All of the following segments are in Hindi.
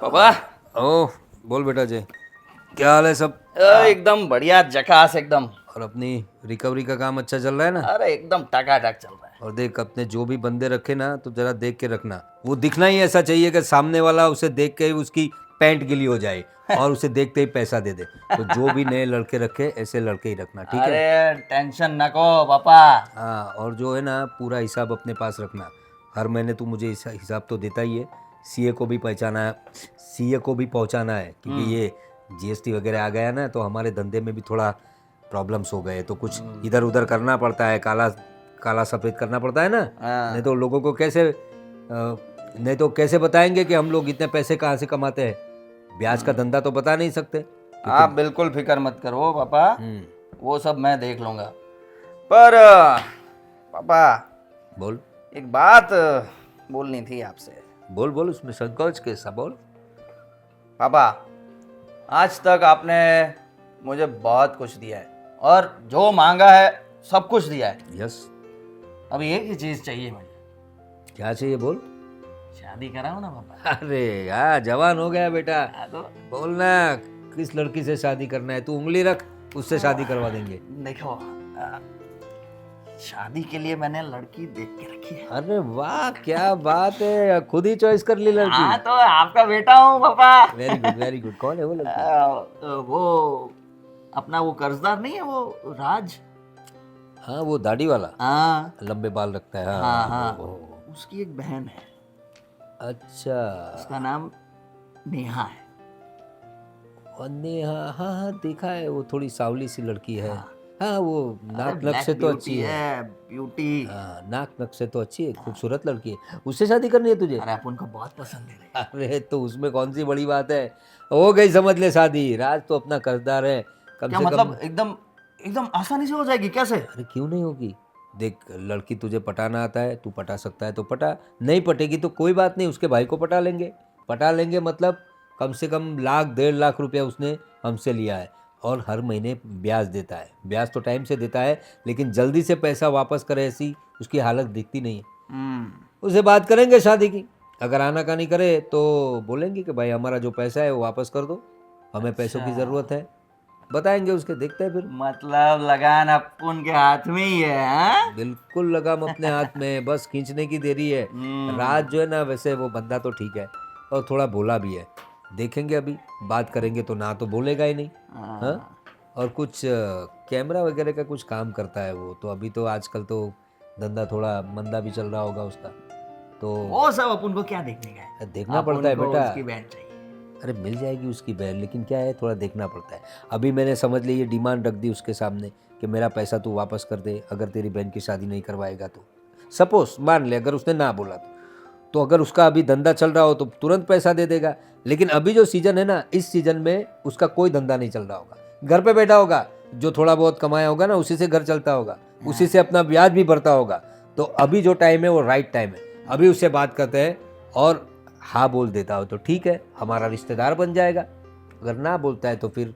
पापा ओ बोल बेटा जय, क्या हाल है सब? एकदम बढ़िया झकास एकदम। और अपनी रिकवरी का काम अच्छा चल रहा है ना? अरे एकदम टकाटक चल रहा है। और देख, अपने जो भी बंदे रखे ना तो जरा देख के रखना। वो दिखना ही ऐसा चाहिए कि सामने वाला उसे देख के ही उसकी पैंट गिली हो जाए और उसे देखते ही पैसा दे दे। तो जो भी नए लड़के रखे ऐसे लड़के ही रखना, ठीक है? अरे टेंशन नको पापा। हाँ, और जो है ना पूरा हिसाब अपने पास रखना। हर महीने तू मुझे हिसाब तो देता ही है। सीए को भी पहचाना है, सीए को भी पहुंचाना है, क्योंकि ये जीएसटी वगैरह आ गया ना तो हमारे धंधे में भी थोड़ा प्रॉब्लम्स हो गए, तो कुछ इधर उधर करना पड़ता है, काला काला सफ़ेद करना पड़ता है ना। नहीं तो लोगों को कैसे नहीं तो कैसे बताएंगे कि हम लोग इतने पैसे कहाँ से कमाते हैं? ब्याज का धंधा तो बता नहीं सकते। आप बिल्कुल फिक्र मत करो पापा, वो सब मैं देख लूंगा। पर पापा बोल एक बात बोलनी थी आपसे। बोल बोल, उसमें संकोच कैसा? बोल। पापा आज तक आपने मुझे बहुत कुछ दिया है और जो मांगा है सब कुछ दिया है। यस। अब एक ही चीज चाहिए मुझे। क्या चाहिए? बोल। शादी कराओ ना पापा। अरे यार, जवान हो गया बेटा, तो बोलना किस लड़की से शादी करना है। तू उंगली रख, उससे शादी करवा देंगे। देखो शादी के लिए मैंने लड़की देख के रखी है। अरे वाह, क्या बात है, खुद ही चॉइस कर ली हाँ लड़की। तो आपका बेटा हूँ पापा। Very good very good. कौन है वो लड़की? वो अपना वो कर्जदार नहीं है वो राज। हाँ, वो दाढ़ी वाला, हाँ लंबे बाल रखता है। हाँ हाँ वो। उसकी एक बहन है, अच्छा। उसका नाम नेहा है। और नेहा, हाँ हाँ देखा है, वो थोड़ी सावली सी लड़की है। हाँ, वो नाक नक से तो अच्छी है। ब्यूटी। हाँ, नाक नक से तो अच्छी है, खूबसूरत लड़की है। उससे शादी करनी है तुझे? अरे आप उनको बहुत पसंद है। अरे तो उसमें कौन सी बड़ी बात है, हो गई समझ ले शादी। राज तो अपना कर्जदार है, कम क्या से मतलब कम। एकदम एकदम आसानी से हो जाएगी कैसे? अरे क्यों नहीं होगी? देख, लड़की तुझे पटाना आता है, तू पटा सकता है तो पटा, नहीं पटेगी तो कोई बात नहीं, उसके भाई को पटा लेंगे। पटा लेंगे मतलब कम से कम 1,00,000 1,50,000 रुपया उसने हमसे लिया है और हर महीने ब्याज देता है। ब्याज तो टाइम से देता है, लेकिन जल्दी से पैसा वापस करे ऐसी उसकी हालत दिखती नहीं है। उसे बात करेंगे शादी की, अगर आनाकानी करे तो बोलेंगे कि भाई हमारा जो पैसा है वो वापस कर दो, हमें पैसों की ज़रूरत है। बताएंगे उसके, देखते हैं फिर। मतलब लगान अपन के हाथ में ही है हाँ? बिल्कुल लगाम अपने हाथ में, बस खींचने की देरी है। राज जो है ना, वैसे वो बंदा तो ठीक है और थोड़ा भोला भी है। देखेंगे, अभी बात करेंगे तो ना तो बोलेगा ही नहीं। हाँ, और कुछ कैमरा वगैरह का कुछ काम करता है वो तो। अभी तो आजकल तो धंधा थोड़ा मंदा भी चल रहा होगा उसका, तो वो सब अपन को क्या देखने का है? देखना पड़ता है अपन को बेटा। उसकी बहन चाहिए। अरे मिल जाएगी उसकी बहन, लेकिन क्या है, थोड़ा देखना पड़ता है। अभी मैंने समझ ली ये डिमांड रख दी उसके सामने कि मेरा पैसा तू वापस कर दे अगर तेरी बहन की शादी नहीं करवाएगा तो। सपोज मान ले अगर उसने ना बोला तो अगर उसका अभी धंधा चल रहा हो तो तुरंत पैसा दे देगा। लेकिन अभी जो सीजन है ना, इस सीजन में उसका कोई धंधा नहीं चल रहा होगा, घर पे बैठा होगा, जो थोड़ा बहुत कमाया होगा ना उसी से घर चलता होगा, उसी से अपना ब्याज भी भरता होगा। तो अभी जो टाइम है वो राइट टाइम है, अभी उससे बात करते हैं। और हाँ बोल देता हो तो ठीक है, हमारा रिश्तेदार बन जाएगा। अगर ना बोलता है तो फिर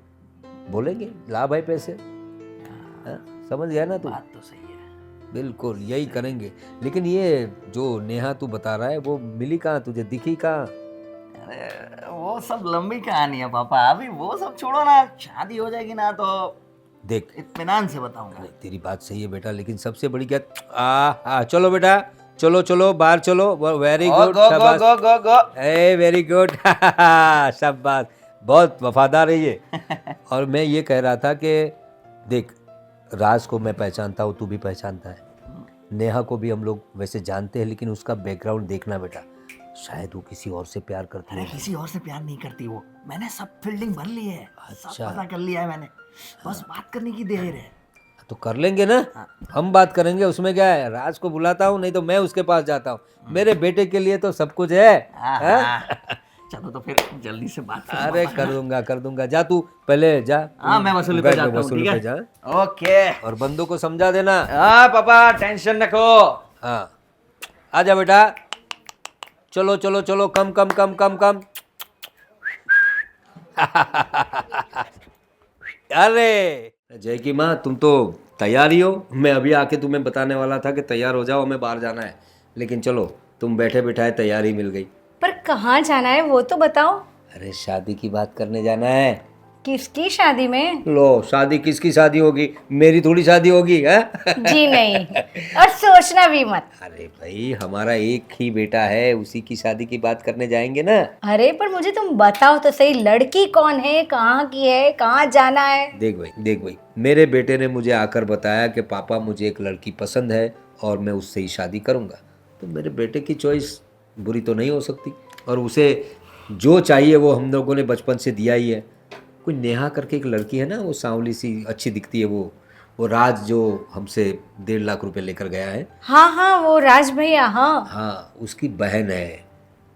बोलेंगे ला भाई पैसे। हाँ, समझ गया ना तू? बात तो सही है। बिल्कुल यही करेंगे। लेकिन ये जो नेहा तू बता रहा है वो मिली कहाँ तुझे, दिखी कहाँ? अरे वो सब लंबी कहानी है पापा, अभी वो सब छोड़ो ना, शादी हो जाएगी ना तो देख, इत्मीनान से बताऊंगा। तेरी बात सही है बेटा, लेकिन सबसे बड़ी क्या, चलो बेटा, चलो चलो बाहर चलो। वेरी गुड, गो गो शाबाश। गो गो गो। ए वेरी गुड शाबाश, बहुत वफादार है ये। और मैं ये कह रहा था कि देख, राज को मैं पहचानता हूँ, तू भी पहचानता है, नेहा को भी हम लोग वैसे जानते हैं, लेकिन उसका बैकग्राउंड देखना बेटा, शायद वो किसी और से प्यार करती अरे है। किसी और से प्यार नहीं करती वो, मैंने सब फील्डिंग भर ली है। सब अच्छा। पता कर लिया है मैंने, बस बात करने की देर है। तो कर लेंगे ना, हम बात करेंगे, उसमें क्या है। राज को बुलाता हूँ, नहीं तो मैं उसके पास जाता हूँ, मेरे बेटे के लिए तो सब कुछ है। चलो तो फिर जल्दी से बात करो अरे पापा। कर दूंगा, जा तू पहले जा। हाँ मैं वसूली पे जाता हूँ, वसूली ठीक पे है? जा, ओके। और बंदों को समझा देना। हाँ पापा टेंशन रखो। हाँ, आजा बेटा, चलो चलो चलो, कम कम कम कम कम। अरे जय की माँ, तुम तो तैयार ही हो। मैं अभी आके तुम्हें बताने वाला था कि तैयार हो जाओ, हमें बाहर जाना है, लेकिन चलो तुम बैठे बिठाए तैयारी मिल गई। पर कहाँ जाना है वो तो बताओ। अरे शादी की बात करने जाना है। किसकी शादी में? लो, शादी किसकी शादी होगी? मेरी थोड़ी शादी होगी है? जी नहीं, और सोचना भी मत। अरे भाई, हमारा एक ही बेटा है, उसी की शादी की बात करने जाएंगे ना। अरे पर मुझे तुम बताओ तो सही, लड़की कौन है, कहाँ की है, कहाँ जाना है? देख भाई, मेरे बेटे ने मुझे आकर बताया कि पापा मुझे एक लड़की पसंद है और मैं उससे ही शादी करूंगा। तो मेरे बेटे की चॉइस बुरी तो नहीं हो सकती, और उसे जो चाहिए वो हम लोगों ने बचपन से दिया ही है। कोई नेहा करके एक लड़की है ना, वो सांवली सी अच्छी दिखती है, वो राज जो हमसे 1.5 लाख रुपए लेकर गया है। हाँ हाँ, वो राज भैया, हाँ। हाँ, उसकी बहन है।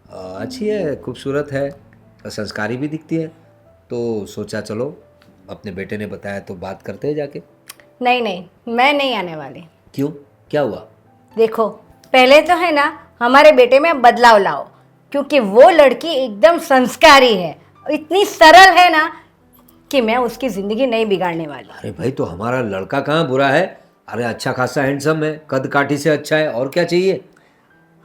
अच्छी है, खूबसूरत है, और संस्कारी भी दिखती है। तो सोचा चलो, अपने बेटे ने बताया तो बात करते हैं जाके। नहीं नहीं, मैं नहीं आने वाली। क्यों, क्या हुआ? देखो, पहले तो है ना हमारे बेटे में बदलाव लाओ, क्योंकि वो लड़की एकदम संस्कारी है, इतनी सरल है ना कि मैं उसकी जिंदगी नहीं बिगाड़ने वाली। अरे भाई, तो हमारा लड़का कहाँ बुरा है? अरे अच्छा खासा हैंडसम है, कद काठी से अच्छा है, और क्या चाहिए?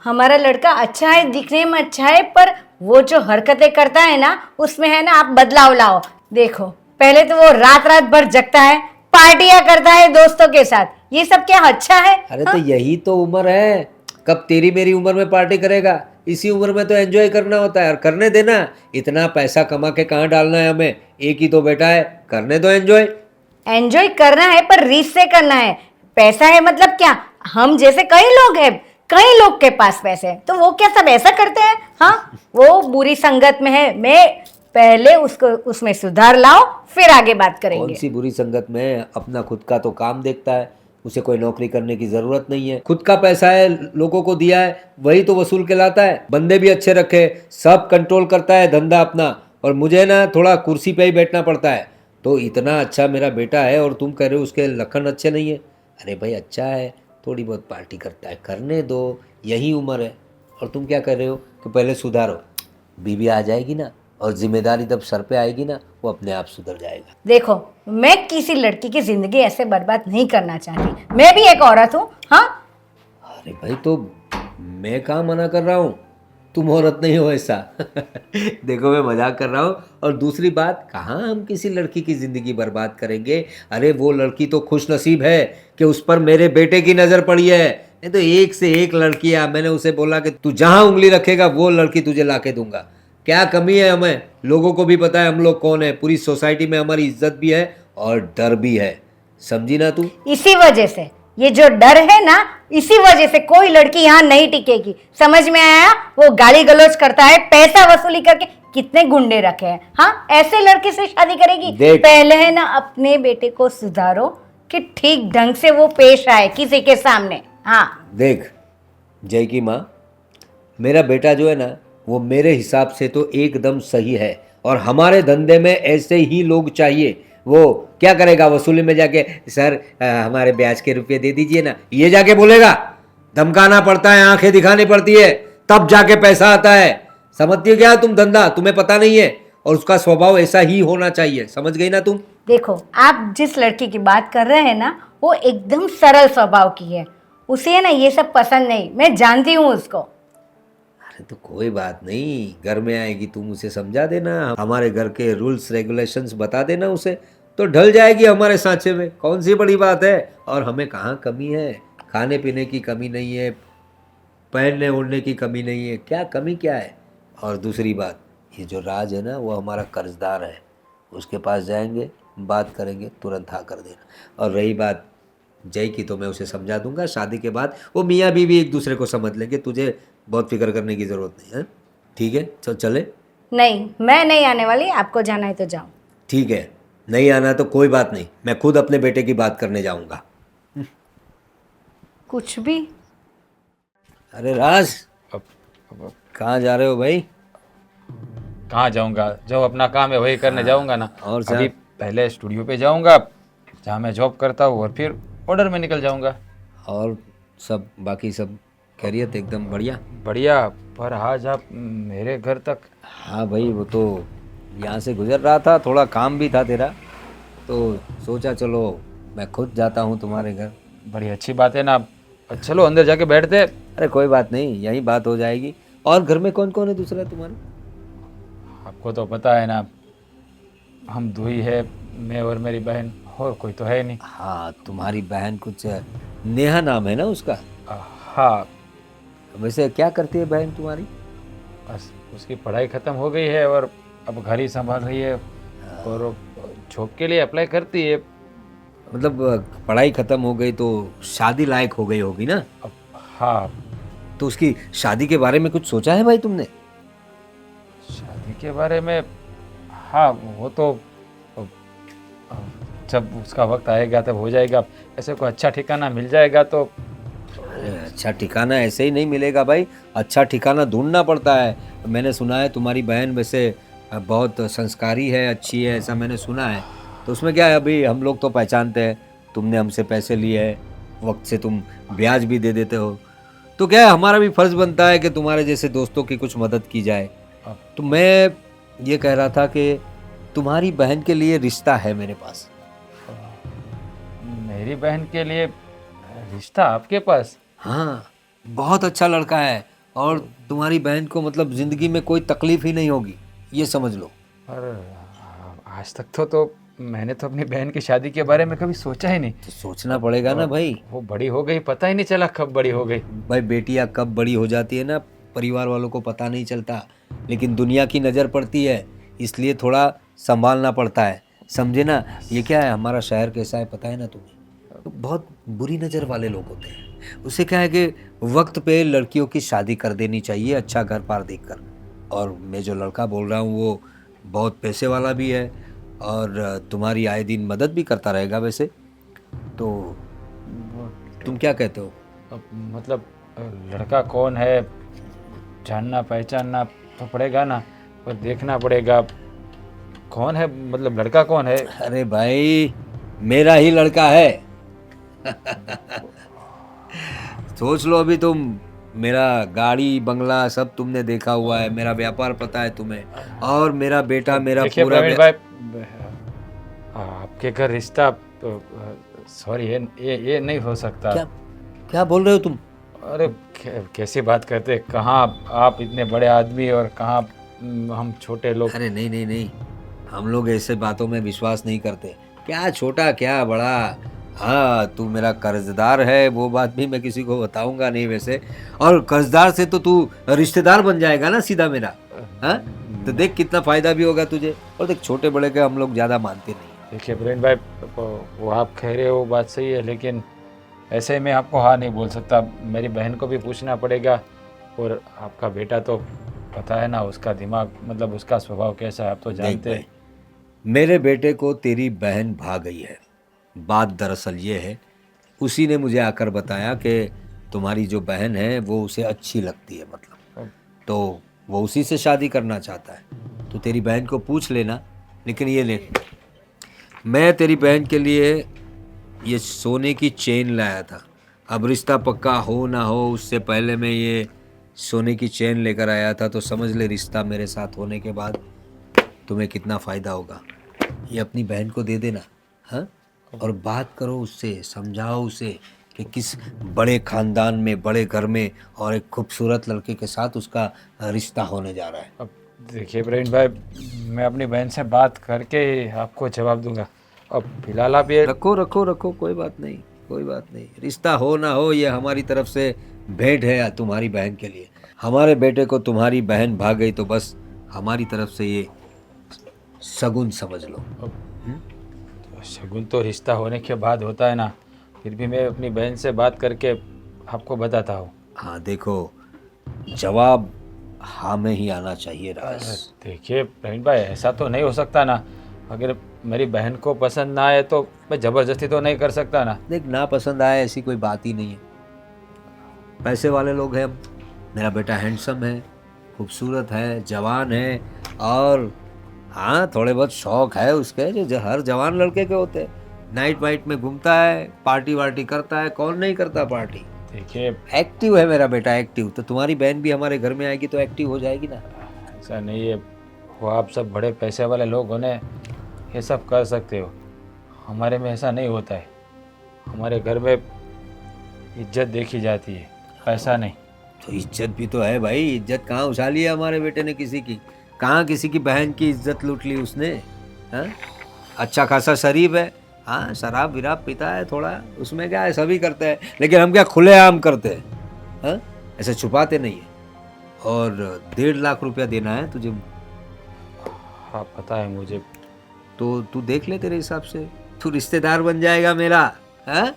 हमारा लड़का अच्छा है, दिखने में अच्छा है, पर वो जो हरकतें करता है ना, उसमें है ना आप बदलाव लाओ। देखो, पहले तो वो रात रात भर जगता है, पार्टियां करता है दोस्तों के साथ, ये सब क्या अच्छा है? अरे तो यही तो उम्र है, कब तेरी मेरी उम्र में पार्टी करेगा? इसी उम्र में तो एंजॉय करना होता है, और करने देना। इतना पैसा कमा के कहाँ डालना है हमें? एक ही तो बेटा है, करने दो एंजॉय। एंजॉय करना है पर रीस से करना है। पैसा है मतलब क्या, हम जैसे कई लोग हैं, कई लोग के पास पैसे हैं, तो वो क्या सब ऐसा करते हैं? हाँ, वो बुरी संगत में है। मैं पहले उसको उसमें सुधार लाओ, फिर आगे बात कौन करेंगे। सी बुरी संगत में है? अपना खुद का तो काम देखता है, उसे कोई नौकरी करने की जरूरत नहीं है। खुद का पैसा है, लोगों को दिया है, वही तो वसूल के लाता है। बंदे भी अच्छे रखे, सब कंट्रोल करता है धंधा अपना, और मुझे ना थोड़ा कुर्सी पे ही बैठना पड़ता है। तो इतना अच्छा मेरा बेटा है, और तुम कह रहे हो उसके लक्षण अच्छे नहीं है? अरे भाई, अच्छा है, थोड़ी बहुत पार्टी करता है, करने दो, यही उम्र है। और तुम क्या कर रहे हो कि पहले सुधारो। बीवी आ जाएगी ना, और जिम्मेदारी जब सर पे आएगी ना, वो अपने आप सुधर जाएगा। देखो, मैं किसी लड़की की जिंदगी ऐसे बर्बाद नहीं करना चाहती, मैं भी एक औरत हूँ। हाँ, अरे भाई, तो मैं कहाँ मना कर रहा हूँ, तुम औरत नहीं हो ऐसा। देखो, मैं मजाक कर रहा हूँ। और दूसरी बात, कहाँ हम किसी लड़की की ज़िंदगी बर्बाद करेंगे? अरे वो लड़की तो खुश नसीब है कि उस पर मेरे बेटे की नज़र पड़ी है। नहीं तो एक से एक लड़कियाँ, मैंने उसे बोला कि तू जहाँ उंगली रखेगा वो लड़की तुझे ला के दूंगा। क्या कमी है हमें? लोगों को भी पता है हम लोग कौन है, पूरी सोसाइटी में हमारी इज्जत भी है और डर भी है। समझी ना तू? इसी वजह से, ये जो डर है ना, इसी वजह से कोई लड़की यहाँ नहीं टिकेगी। समझ में आया? वो गाली गलौज करता है, पैसा वसूली करके कितने गुंडे रखे हैं। हाँ, ऐसे लड़के से शादी करेगी? पहले है ना अपने बेटे को सुधारो कि ठीक ढंग से वो पेश आए किसी के सामने। हाँ, देख जय की माँ, मेरा बेटा जो है ना, वो मेरे हिसाब से तो एकदम सही है, और हमारे धंधे में ऐसे ही लोग चाहिए। वो क्या करेगा वसूली में जाके, सर हमारे ब्याज के रुपये दे दीजिए ना, ये जाके बोलेगा? धमकाना पड़ता है, आंखें दिखानी पड़ती है, तब जाके पैसा आता है। समझती हो क्या तुम धंधा? तुम्हें पता नहीं है, और उसका स्वभाव ऐसा ही होना चाहिए। समझ गई ना तुम? देखो, आप जिस लड़की की बात कर रहे हैं ना, वो एकदम सरल स्वभाव की है, उसे है ना ये सब पसंद नहीं, मैं जानती हूँ उसको। अरे तो कोई बात नहीं, घर में आएगी तुम उसे समझा देना, हमारे घर के रूल्स रेगुलेशंस बता देना उसे, तो ढल जाएगी हमारे सांचे में। कौन सी बड़ी बात है? और हमें कहाँ कमी है? खाने पीने की कमी नहीं है, पहनने ओढ़ने की कमी नहीं है, क्या कमी क्या है? और दूसरी बात, ये जो राज है ना, वो हमारा कर्जदार है, उसके पास जाएंगे, बात करेंगे, तुरंत हाँ कर देना। और रही बात जय की, तो मैं उसे समझा दूंगा, शादी के बाद वो मियाँ बीवी एक दूसरे को समझ लेंगे, तुझे बहुत फिक्र करने की ज़रूरत नहीं है। ठीक है, चल चले। नहीं, मैं नहीं आने वाली, आपको जाना है तो जाओ। ठीक है, नहीं आना तो कोई बात नहीं, मैं खुद अपने बेटे की बात करने जाऊंगा। कुछ भी। अरे राज, कहाँ जा रहे हो भाई? कहाँ जाऊंगा, जो अपना काम है वही करने जाऊंगा ना। और अभी पहले स्टूडियो पे जाऊंगा जहाँ मैं जॉब करता हूँ, और फिर ऑर्डर में निकल जाऊंगा। और सब बाकी सब खैरियत? एकदम बढ़िया बढ़िया। पर आज आप मेरे घर तक? हाँ भाई, वो तो यहाँ से गुजर रहा था, थोड़ा काम भी था तेरा, तो सोचा चलो मैं खुद जाता हूँ तुम्हारे घर। बड़ी अच्छी बात है ना। चलो अंदर जाके बैठते। अरे कोई बात नहीं, यही बात हो जाएगी। और घर में कौन कौन है दूसरा तुम्हारे? अब आपको तो पता है ना, हम दो ही है, मैं और मेरी बहन, और कोई तो है नहीं। हाँ, तुम्हारी बहन कुछ नेहा नाम है ना उसका? हाँ, वैसे क्या करती है बहन तुम्हारी? बस उसकी पढ़ाई ख़त्म हो गई है और अब घर ही संभाल रही है, और वो जॉब के लिए अप्लाई करती है। मतलब पढ़ाई खत्म हो गई तो शादी लायक हो गई होगी ना? अब हाँ, तो उसकी शादी के बारे में कुछ सोचा है भाई तुमने? शादी के बारे में, हाँ वो तो जब उसका वक्त आएगा तब हो जाएगा। ऐसे कोई अच्छा ठिकाना मिल जाएगा तो। अरे अच्छा ठिकाना ऐसे ही नहीं मिलेगा भाई, अच्छा ठिकाना ढूंढना पड़ता है। मैंने सुना है तुम्हारी बहन वैसे बहुत संस्कारी है, अच्छी है, ऐसा मैंने सुना है। तो उसमें क्या है, अभी हम लोग तो पहचानते हैं, तुमने हमसे पैसे लिए हैं, वक्त से तुम ब्याज भी दे देते हो, तो क्या है हमारा भी फर्ज बनता है कि तुम्हारे जैसे दोस्तों की कुछ मदद की जाए। तो मैं ये कह रहा था कि तुम्हारी बहन के लिए रिश्ता है मेरे पास। मेरी बहन के लिए रिश्ता आपके पास? हाँ, बहुत अच्छा लड़का है और तुम्हारी बहन को मतलब जिंदगी में कोई तकलीफ ही नहीं होगी, ये समझ लो। पर आज तक तो मैंने तो अपनी बहन की शादी के बारे में कभी सोचा ही नहीं। तो सोचना पड़ेगा ना भाई। वो बड़ी हो गई, पता ही नहीं चला कब बड़ी हो गई। भाई बेटियां कब बड़ी हो जाती है ना, परिवार वालों को पता नहीं चलता, लेकिन दुनिया की नज़र पड़ती है, इसलिए थोड़ा संभालना पड़ता है, समझे ना। ये क्या है, हमारा शहर कैसा है पता है ना तुम्हें, तो बहुत बुरी नज़र वाले लोग होते हैं। उससे क्या है कि वक्त पे लड़कियों की शादी कर देनी चाहिए, अच्छा घर पार देखकर। और मैं जो लड़का बोल रहा हूँ वो बहुत पैसे वाला भी है और तुम्हारी आए दिन मदद भी करता रहेगा वैसे। तो तुम क्या कहते हो? अब मतलब लड़का कौन है जानना पहचानना तो पड़ेगा ना, और देखना पड़ेगा कौन है, मतलब लड़का कौन है। अरे भाई मेरा ही लड़का है। सोच लो, अभी तुम, मेरा गाड़ी बंगला सब तुमने देखा हुआ है, मेरा व्यापार पता है तुम्हें, और मेरा बेटा मेरा देखिए पूरा प्रवीण भाई, आपके घर रिश्ता, सॉरी, ये नहीं हो सकता। क्या क्या बोल रहे हो तुम? अरे कैसी बात करते, कहाँ आप इतने बड़े आदमी और कहाँ हम छोटे लोग। अरे नहीं नहीं नहीं, हम लोग ऐसे बातों में विश्वास नहीं करते। क्या छोटा क्या बड़ा, हाँ तू मेरा कर्जदार है, वो बात भी मैं किसी को बताऊंगा नहीं वैसे, और कर्जदार से तो तू रिश्तेदार बन जाएगा ना सीधा मेरा। हाँ, तो देख कितना फायदा भी होगा तुझे, और देख छोटे बड़े के हम लोग ज़्यादा मानते नहीं। देखिए प्रवीण भाई, वो आप कह रहे हो बात सही है, लेकिन ऐसे में आपको हाँ नहीं बोल सकता, मेरी बहन को भी पूछना पड़ेगा। और आपका बेटा तो पता है ना, उसका दिमाग, मतलब उसका स्वभाव कैसा है, आप तो जानते हैं। मेरे बेटे को तेरी बहन भा गई है। बात दरअसल ये है, उसी ने मुझे आकर बताया कि तुम्हारी जो बहन है वो उसे अच्छी लगती है, मतलब तो वो उसी से शादी करना चाहता है। तो तेरी बहन को पूछ लेना। लेकिन ये ले, मैं तेरी बहन के लिए ये सोने की चेन लाया था। अब रिश्ता पक्का हो ना हो उससे पहले मैं ये सोने की चेन लेकर आया था, तो समझ ले रिश्ता मेरे साथ होने के बाद तुम्हें कितना फ़ायदा होगा। ये अपनी बहन को दे देना, हाँ, और बात करो उससे, समझाओ उसे कि किस बड़े ख़ानदान में, बड़े घर में और एक खूबसूरत लड़के के साथ उसका रिश्ता होने जा रहा है। अब देखिए प्रवीण भाई, मैं अपनी बहन से बात करके ही आपको जवाब दूंगा। अब फिलहाल आप ये रखो रखो रखो, कोई बात नहीं, कोई बात नहीं। रिश्ता हो ना हो ये हमारी तरफ से भेंट है तुम्हारी बहन के लिए। हमारे बेटे को तुम्हारी बहन भाग गई तो बस हमारी तरफ से ये शगुन समझ लो। शगुन तो रिश्ता होने के बाद होता है ना, फिर भी मैं अपनी बहन से बात करके आपको बताता हूँ। हाँ देखो, जवाब हाँ में ही आना चाहिए राज। देखिए प्रवीण भाई, ऐसा तो नहीं हो सकता ना, अगर मेरी बहन को पसंद ना आए तो मैं ज़बरदस्ती तो नहीं कर सकता ना। देख, ना पसंद आए ऐसी कोई बात ही नहीं है, पैसे वाले लोग हैं हम। मेरा बेटा हैंडसम है, खूबसूरत है, जवान है, और हाँ थोड़े बहुत शौक है उसके जो हर जवान लड़के के होते हैं। नाइट वाइट में घूमता है, पार्टी वार्टी करता है, कौन नहीं करता पार्टी। देखिए एक्टिव है मेरा बेटा, एक्टिव। तो तुम्हारी बहन भी हमारे घर में आएगी तो एक्टिव हो जाएगी ना। ऐसा नहीं है, वो आप सब बड़े पैसे वाले लोग होने ये सब कर सकते हो, हमारे में ऐसा नहीं होता है। हमारे घर में इज्जत देखी जाती है, पैसा नहीं। तो इज्जत भी तो है भाई, इज्जत कहाँ उछाली है हमारे बेटे ने किसी की। कहाँ किसी की बहन की इज्जत लूट ली उसने? हाँ, अच्छा खासा शरीफ है, हाँ शराब विराब पीता है थोड़ा, उसमें क्या है, सभी करते हैं, लेकिन हम क्या खुलेआम करते हैं? हाँ, ऐसे छुपाते नहीं है। और 1.5 लाख रुपया देना है तुझे, हाँ पता है मुझे। तो तू देख ले, तेरे हिसाब से तू रिश्तेदार बन जाएगा मेरा। हाँ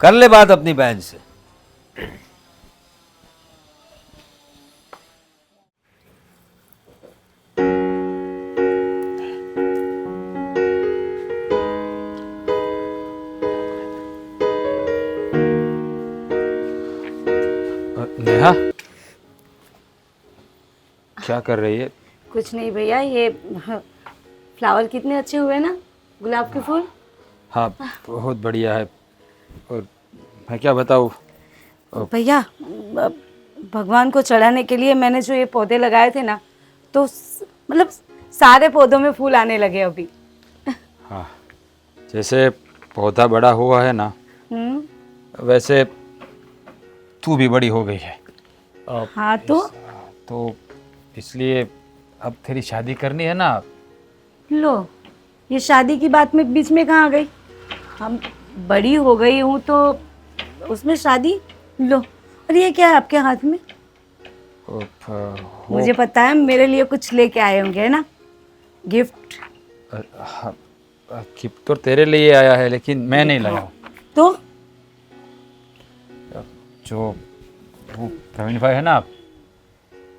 कर ले बात अपनी बहन से। नेहा, क्या कर रही है? कुछ नहीं भैया, ये फ्लावर कितने अच्छे हुए ना, गुलाब के फूल। हाँ बहुत बढ़िया है। और मैं क्या बताऊँ, भैया भगवान को चढ़ाने के लिए मैंने जो ये पौधे लगाए थे ना, तो मतलब सारे पौधों में फूल आने लगे अभी। हाँ जैसे पौधा बड़ा हुआ है ना, वैसे तू भी बड़ी हो गई है। हाँ तो इसलिए अब तेरी शादी करनी है ना। लो, ये शादी की बात में बीच में कहाँ आ गई? हम बड़ी हो गई हूँ तो उसमें शादी? लो, और ये क्या है आपके हाथ में? मुझे पता है मेरे लिए कुछ लेके आए होंगे, है ना, गिफ्ट। गिफ्ट तो तेरे लिए आया है, लेकिन मैं नहीं लाया हूँ। तो जो वो प्रवीण भाई है ना,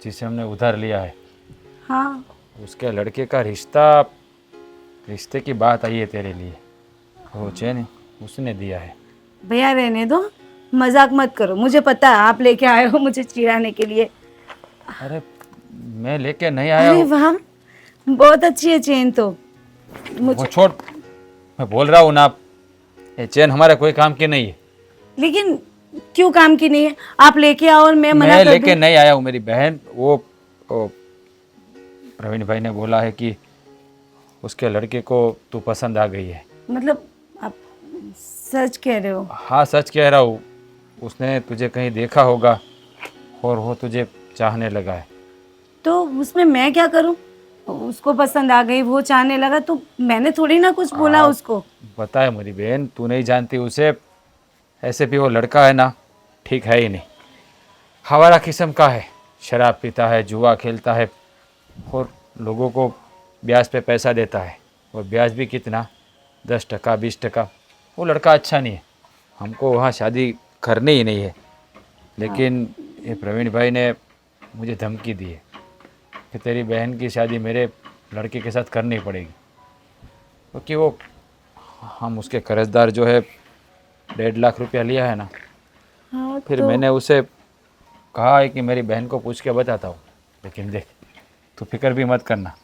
जिसे हमने उधार लिया है, हाँ, उसके लड़के का रिश्ते की बात आई है तेरे लिए। वो चैन उसने दिया है। भैया रहने दो, मजाक मत करो, मुझे पता है आप लेके आए हो मुझे चिढ़ाने के लिए। अरे मैं लेके नहीं आया अरे हूँ। वाह, बहुत अच्छी है चेन तो। वो छोड़, मैं बोल रहा हूँ ना, ये चैन हमारे कोई काम की नहीं है। लेकिन क्यों काम की नहीं है? आप लेके आओ और मैं मना कर लेके दूं? नहीं आया हूँ। मेरी बहन वो प्रवीण भाई ने बोला है कि उसके लड़के को तू पसंद आ गई है। मतलब आप सच कह रहे हो? हाँ सच कह रहा हूँ। उसने तुझे कहीं देखा होगा और वो तुझे चाहने लगा है। तो उसमें मैं क्या करूं? उसको पसंद आ गई, वो चाहने लगा, तो मैंने थोड़ी ना कुछ बोला उसको। पता है मेरी बहन, तू नहीं जानती उसे। ऐसे भी वो लड़का है ना, ठीक है ही नहीं। हवारा किस्म का है, शराब पीता है, जुआ खेलता है और लोगों को ब्याज पे पैसा देता है। और ब्याज भी कितना, 10% 20%। वो लड़का अच्छा नहीं है। हमको वहाँ शादी करनी ही नहीं है। लेकिन ये प्रवीण भाई ने मुझे धमकी दी है कि तेरी बहन की शादी मेरे लड़के के साथ करनी पड़ेगी, क्योंकि वो हम उसके कर्जदार जो है 1.5 लाख रुपया लिया है ना। हाँ, फिर तो मैंने उसे कहा है कि मेरी बहन को पूछ के बताता हूँ। लेकिन देख, तू फिक्र भी मत करना,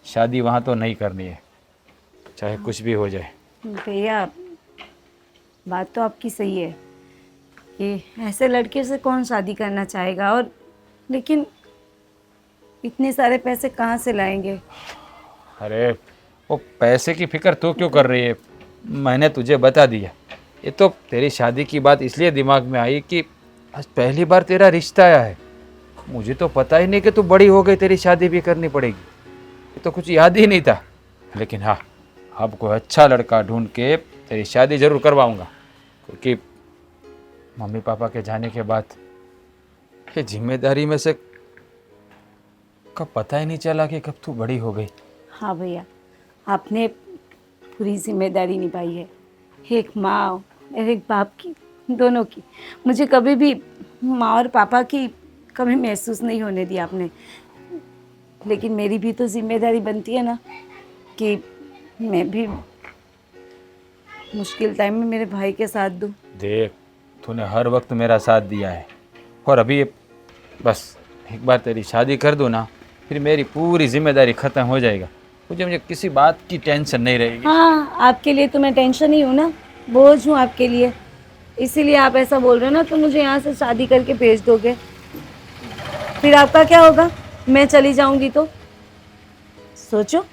शादी वहाँ तो नहीं करनी है, चाहे कुछ भी हो जाए। भैया बात तो आपकी सही है कि ऐसे लड़के से कौन शादी करना चाहेगा, और लेकिन इतने सारे पैसे कहाँ से लाएंगे? अरे वो पैसे की फिक्र तू क्यों कर रही है? मैंने तुझे बता दिया। ये तो तेरी शादी की बात इसलिए दिमाग में आई कि आज पहली बार तेरा रिश्ता आया है। मुझे तो पता ही नहीं कि तू बड़ी हो गई, तेरी शादी भी करनी पड़ेगी। ये तो कुछ याद ही नहीं था। लेकिन हाँ, अब कोई अच्छा लड़का ढूंढ के तेरी शादी ज़रूर करवाऊँगा, क्योंकि मम्मी पापा के जाने के बाद ये जिम्मेदारी में से कब पता ही नहीं चला कि कब तू बड़ी हो गई। हाँ भैया, आपने पूरी जिम्मेदारी निभाई है, एक माँ और एक बाप की, दोनों की। मुझे कभी भी माँ और पापा की कभी महसूस नहीं होने दी आपने। लेकिन मेरी भी तो जिम्मेदारी बनती है ना कि मैं भी मुश्किल टाइम में मेरे भाई के साथ दूँ। देख, तूने हर वक्त मेरा साथ दिया है, और अभी बस एक बार तेरी शादी कर दूँ ना, फिर मेरी पूरी जिम्मेदारी ख़त्म हो जाएगा। मुझे किसी बात की टेंशन नहीं रहेगी। हाँ, आपके लिए तो मैं टेंशन ही हूँ ना, बोझ हूँ आपके लिए। इसीलिए आप ऐसा बोल रहे हो ना, तो मुझे यहाँ से शादी करके भेज दोगे, फिर आपका क्या होगा? मैं चली जाऊँगी तो सोचो,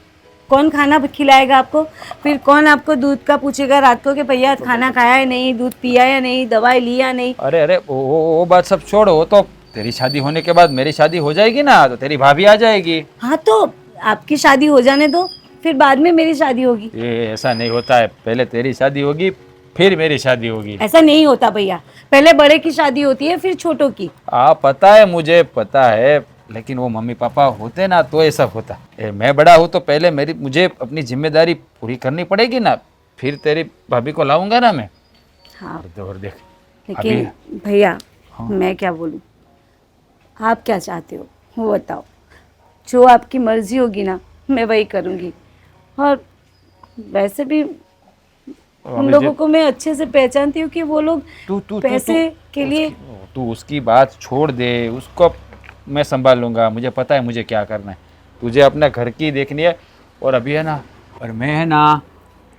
कौन खाना खिलाएगा आपको? फिर कौन आपको दूध का पूछेगा रात को कि भैया खाना खाया है नहीं, दूध पिया या नहीं, दवाई ली या नहीं? अरे वो बात सब छोड़ो। वो तो तेरी शादी होने के बाद मेरी शादी हो जाएगी ना, तो तेरी भाभी आ जाएगी। हाँ तो आपकी शादी हो जाने दो, फिर बाद में मेरी शादी होगी। ये ऐसा नहीं होता है, पहले तेरी शादी होगी फिर मेरी शादी होगी। ऐसा नहीं होता भैया, पहले बड़े की शादी होती है फिर छोटों की। पता है, मुझे पता है, लेकिन वो मम्मी पापा होते ना तो ये सब होता। मैं बड़ा हूँ तो पहले मुझे अपनी जिम्मेदारी पूरी करनी पड़ेगी ना, फिर तेरी भाभी को लाऊंगा ना मैं। हाँ और देख लेकिन भैया मैं क्या बोलूँ, आप क्या चाहते हो वो बताओ। जो आपकी मर्जी होगी ना मैं वही करूँगी। और वैसे भी उन लोगों को मैं अच्छे से पहचानती हूँ कि वो लोग पैसे के लिए। तू उसकी बात छोड़ दे, उसको मैं संभाल लूंगा। मुझे पता है मुझे क्या करना है, तुझे अपने घर की देखनी है। और अभी है ना, और मैं है ना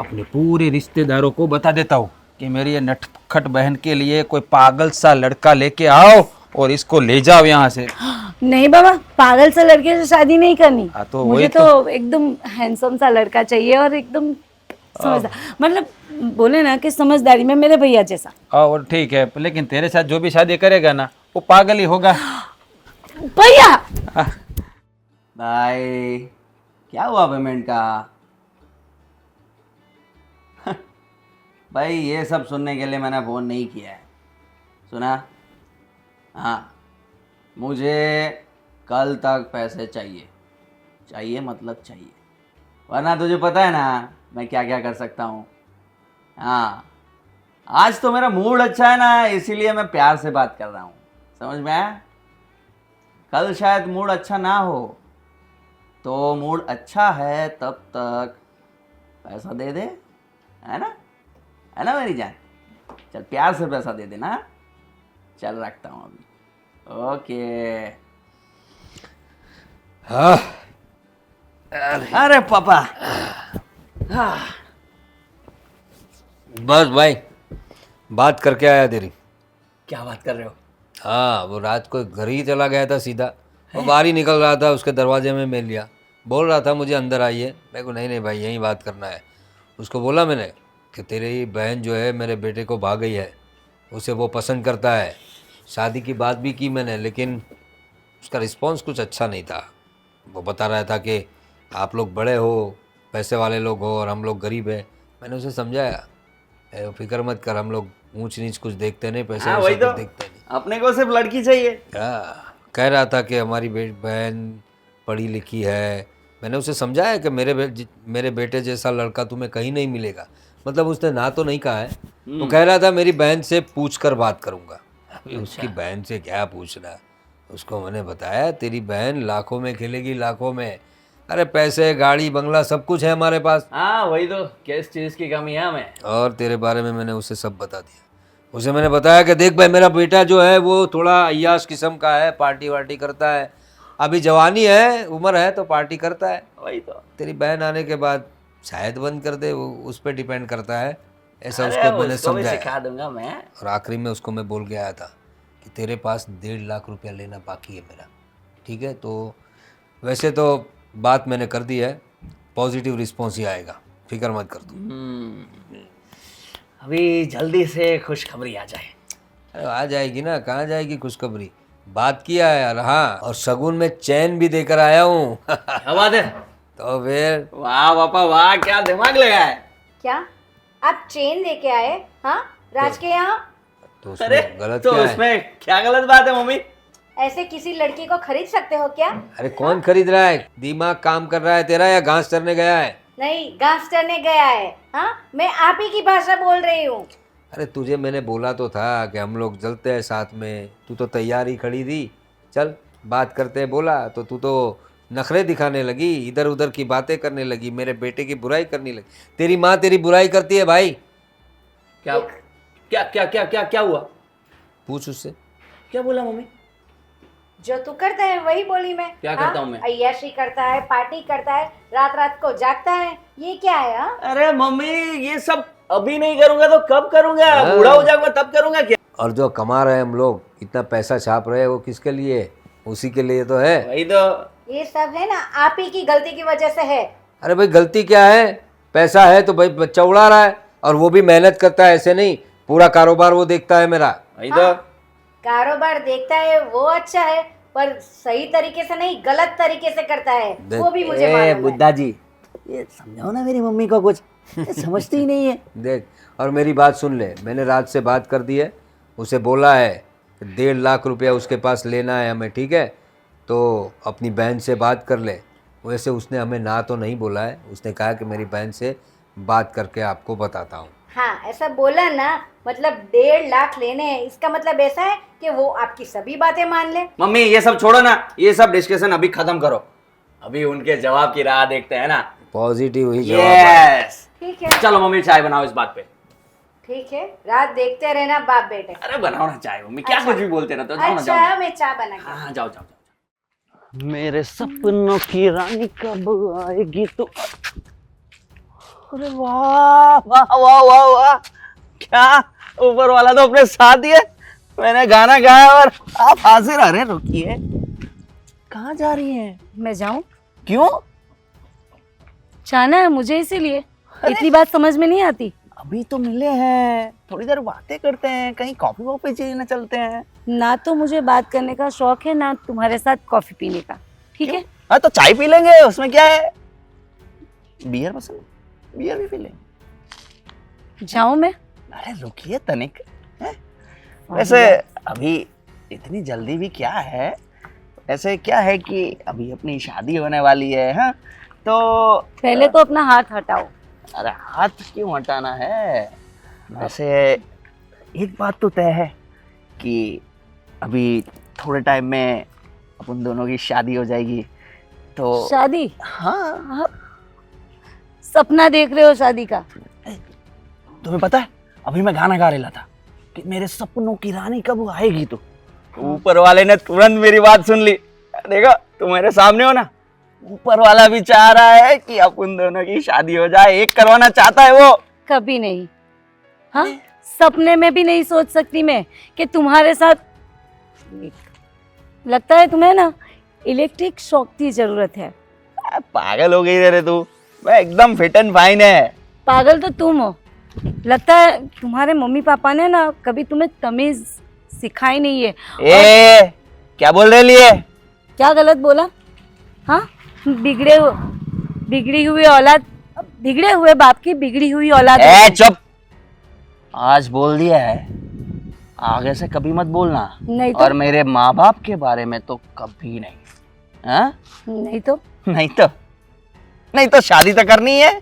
अपने पूरे रिश्तेदारों को बता देता हूँ कि मेरी ये नटखट बहन के लिए कोई पागल सा लड़का लेके आओ और इसको ले जाओ यहाँ से। नहीं बाबा, पागल सा लड़के से शादी नहीं करनी। तो मुझे तो एकदम हैंडसम सा लड़का चाहिए और एकदम समझदार, मतलब बोले ना कि समझदारी में मेरे भैया जैसा। और ठीक है, लेकिन तेरे साथ जो भी शादी करेगा ना वो पागल ही होगा। भैया भाई क्या हुआ पेमेंट का? भाई ये सब सुनने के लिए मैंने फ़ोन नहीं किया है, सुना? हाँ, मुझे कल तक पैसे चाहिए, चाहिए मतलब चाहिए, वरना तुझे पता है ना मैं क्या क्या कर सकता हूँ। हाँ, आज तो मेरा मूड अच्छा है ना, इसीलिए मैं प्यार से बात कर रहा हूँ, समझ में आया? कल शायद मूड अच्छा ना हो, तो मूड अच्छा है तब तक पैसा दे दे, है ना? है ना मेरी जान? चल प्यार से पैसा दे देना। चल रखता हूँ अभी। ओके। हाँ अरे पापा। हाँ। बस भाई, बात करके आया तेरी। क्या बात कर रहे हो? हाँ, वो रात को घर ही चला गया था सीधा, वो बाहर ही निकल रहा था, उसके दरवाजे में मिल लिया, बोल रहा था मुझे अंदर आइए। मैं को नहीं भाई यहीं बात करना है। उसको बोला मैंने कि तेरी बहन जो है मेरे बेटे को भाग गई है, उसे वो पसंद करता है। शादी की बात भी की मैंने, लेकिन उसका रिस्पॉन्स कुछ अच्छा नहीं था। वो बता रहा था कि आप लोग बड़े हो, पैसे वाले लोग हो और हम लोग गरीब हैं। मैंने उसे समझाया, फिक्र मत कर, हम लोग ऊंच नीच कुछ देखते नहीं, पैसे हाँ, वैसे वही तो, कुछ देखते नहीं। अपने को सिर्फ लड़की चाहिए। कह रहा था कि हमारी बहन पढ़ी लिखी है। मैंने उसे समझाया कि मेरे बेटे जैसा लड़का तुम्हें कहीं नहीं मिलेगा। मतलब उसने ना तो नहीं कहा है, वो कह रहा था मेरी बहन से पूछ कर बात करूँगा। अभी उसकी बहन से क्या पूछना, उसको मैंने बताया तेरी बहन लाखों में खेलेगी, लाखों में। अरे पैसे, गाड़ी, बंगला सब कुछ है हमारे पास। हाँ वही तो, किस चीज़ की कमी है हमें? और तेरे बारे में मैंने उसे सब बता दिया। उसे मैंने बताया कि देख भाई, मेरा बेटा जो है वो थोड़ा अय्याश किस्म का है, पार्टी वार्टी करता है, अभी जवानी है, उम्र है तो पार्टी करता है। वही तो। तेरी बहन आने के बाद शायद बंद कर दे, वो उस पर डिपेंड करता है। ऐसा अरे उसको मैंने उसको भी समझाया। सिखा दूंगा मैं। और आखिरी में उसको मैं बोल के आया था कि तेरे पास 1.5 लाख रुपया लेना बाकी है मेरा, ठीक है? तो वैसे तो बात मैंने कर दी है, पॉजिटिव रिस्पॉन्स ही आएगा, फिक्र मत कर तू। अभी जल्दी से खुशखबरी आ जाए। अरे आ जाएगी ना, कहाँ जाएगी खुशखबरी? बात किया है यार। हाँ, और शगुन में चैन भी देकर आया हूँ। क्या बात है? तो फिर वाह पापा वाह, क्या दिमाग लगा है। क्या आप चेन लेके आए? हाँ, राज के यहाँ? तो अरे उसमें गलत तो क्या है? उसमें क्या गलत बात है मम्मी? ऐसे किसी लड़की को खरीद सकते हो क्या? अरे कौन खरीद रहा है? दिमाग काम कर रहा है तेरा या घास चरने गया है? नहीं, घास चरने गया है। हाँ, मैं आप ही की भाषा बोल रही हूँ। अरे तुझे मैंने बोला तो था कि हम लोग चलते हैं साथ में, तू तो तैयार ही खड़ी थी। चल बात करते हैं बोला तो तू तो नखरे दिखाने लगी, इधर उधर की बातें करने लगी, मेरे बेटे की बुराई करने लगी। तेरी माँ तेरी बुराई करती है भाई। क्या क्या क्या क्या क्या क्या हुआ? पूछ उससे। क्या बोला मम्मी? जो तू करता है वही बोली मैं। क्या हाँ? करता हूँ मैं? अय्याशी करता है, पार्टी करता है, रात रात को जागता है, ये क्या है? हाँ? अरे मम्मी ये सब अभी नहीं करूंगा तो कब करूंगा? हाँ। बूढ़ा हो जाऊंगा तब करूंगा क्या? और जो कमा रहे हैं हम लोग, इतना पैसा छाप रहे हैं, वो किसके लिए? उसी के लिए तो है। वही तो। ये सब है ना आप ही की गलती की वजह से है। अरे भाई गलती क्या है? पैसा है तो भाई बच्चा उड़ा रहा है, और वो भी मेहनत करता है, ऐसे नहीं, पूरा कारोबार वो देखता है मेरा। वही तो। कारोबार देखता है वो अच्छा है, पर सही तरीके से नहीं, गलत तरीके से करता है, वो भी मुझे ए मालूम है। बुद्धा जी, ये समझाओ ना मेरी मम्मी को कुछ, ये समझती ही नहीं है। देख, और मेरी बात सुन ले, मैंने रात से बात कर दी है, उसे बोला है कि 1.5 लाख रुपया उसके पास लेना है हमें, ठीक है? तो अपनी बहन से बात कर ले। वैसे उसने हमें ना तो नहीं बोला है, उसने कहा कि मेरी बहन से बात करके आपको बताता हूँ। हाँ, ऐसा बोला ना, मतलब 1.5 लाख लेने हैं, इसका मतलब ऐसा है कि वो आपकी सभी बातें मान ले। मम्मी ये सब छोड़ो ना, ये सब डिस्कशन अभी खत्म करो, अभी उनके जवाब की राह देखते हैं ना। पॉजिटिव ही जवाब आया। यस, ठीक है, चलो मम्मी चाय बनाओ इस बात पे। ठीक है, रात देखते रहना बाप बेटे। अरे बनाओ ना चाय मम्मी, क्या अच्छा। कुछ भी बोलते रहते हो, जाओ ना जाओ अच्छा, ना। मैं चाय बना के। हाँ जाओ जाओ जाओ। मेरे सपनों की रानी कब आएगी तू। अरे वाह वाह वाह वाह वाह, क्या ऊपर वाला तो अपने साथ ही है। मैंने गाना गाया और आप हाजिर आ रहे हैं। रुकिए, कहाँ जा रही हैं? मैं जाऊं? क्यों? जाना है मुझे, इसीलिए। इतनी बात समझ में नहीं आती। अभी तो मिले हैं, थोड़ी देर बातें करते हैं, कहीं कॉफी वॉफी पीने चलते हैं। ना तो मुझे बात करने का शौक है, ना तुम्हारे साथ कॉफी पीने का, ठीक है? हाँ तो चाय पी लेंगे, उसमें क्या है। बियर पसंद, बियर भी पी लेंगे। जाऊं मैं? अरे रुकिए तनिक, हैं? वैसे अभी इतनी जल्दी भी क्या है, ऐसे क्या है कि अभी अपनी शादी होने वाली है, हाँ? तो पहले तो अपना हाथ हटाओ। अरे हाथ क्यों हटाना है? वैसे एक बात तो तय है कि अभी थोड़े टाइम में अपन दोनों की शादी हो जाएगी। तो शादी? हाँ, आप सपना देख रहे हो शादी का? तुम्हें पता है अभी मैं गाना गा रहा था कि मेरे सपनों की रानी कब आएगी तो ऊपर वाले ने तुरंत मेरी बात सुन ली। देखो तुम मेरे सामने हो ना, ऊपर वाला भी चाह रहा है कि अपन दोनों की शादी हो जाए, एक करवाना चाहता है वो। कभी नहीं। हाँ, सपने में भी नहीं सोच सकती मैं कि तुम्हारे साथ। लगता है तुम्हें ना इलेक्ट्रिक शॉक की जरूरत है। पागल हो गई रे तू, मैं एकदम फिट एंड फाइन है। पागल तो तुम हो। लगता है तुम्हारे मम्मी पापा ने ना कभी तुम्हें तमीज सिखाई नहीं है। ए, क्या बोल रही है? क्या गलत बोला? हाँ, बिगड़ी हुई औलाद, बिगड़े हुए बाप की बिगड़ी हुई औलाद। ए चुप, आज बोल दिया है, आगे से कभी मत बोलना। नहीं तो? और मेरे माँ बाप के बारे में तो कभी नहीं। हाँ? नहीं तो? नहीं तो शादी तो करनी है।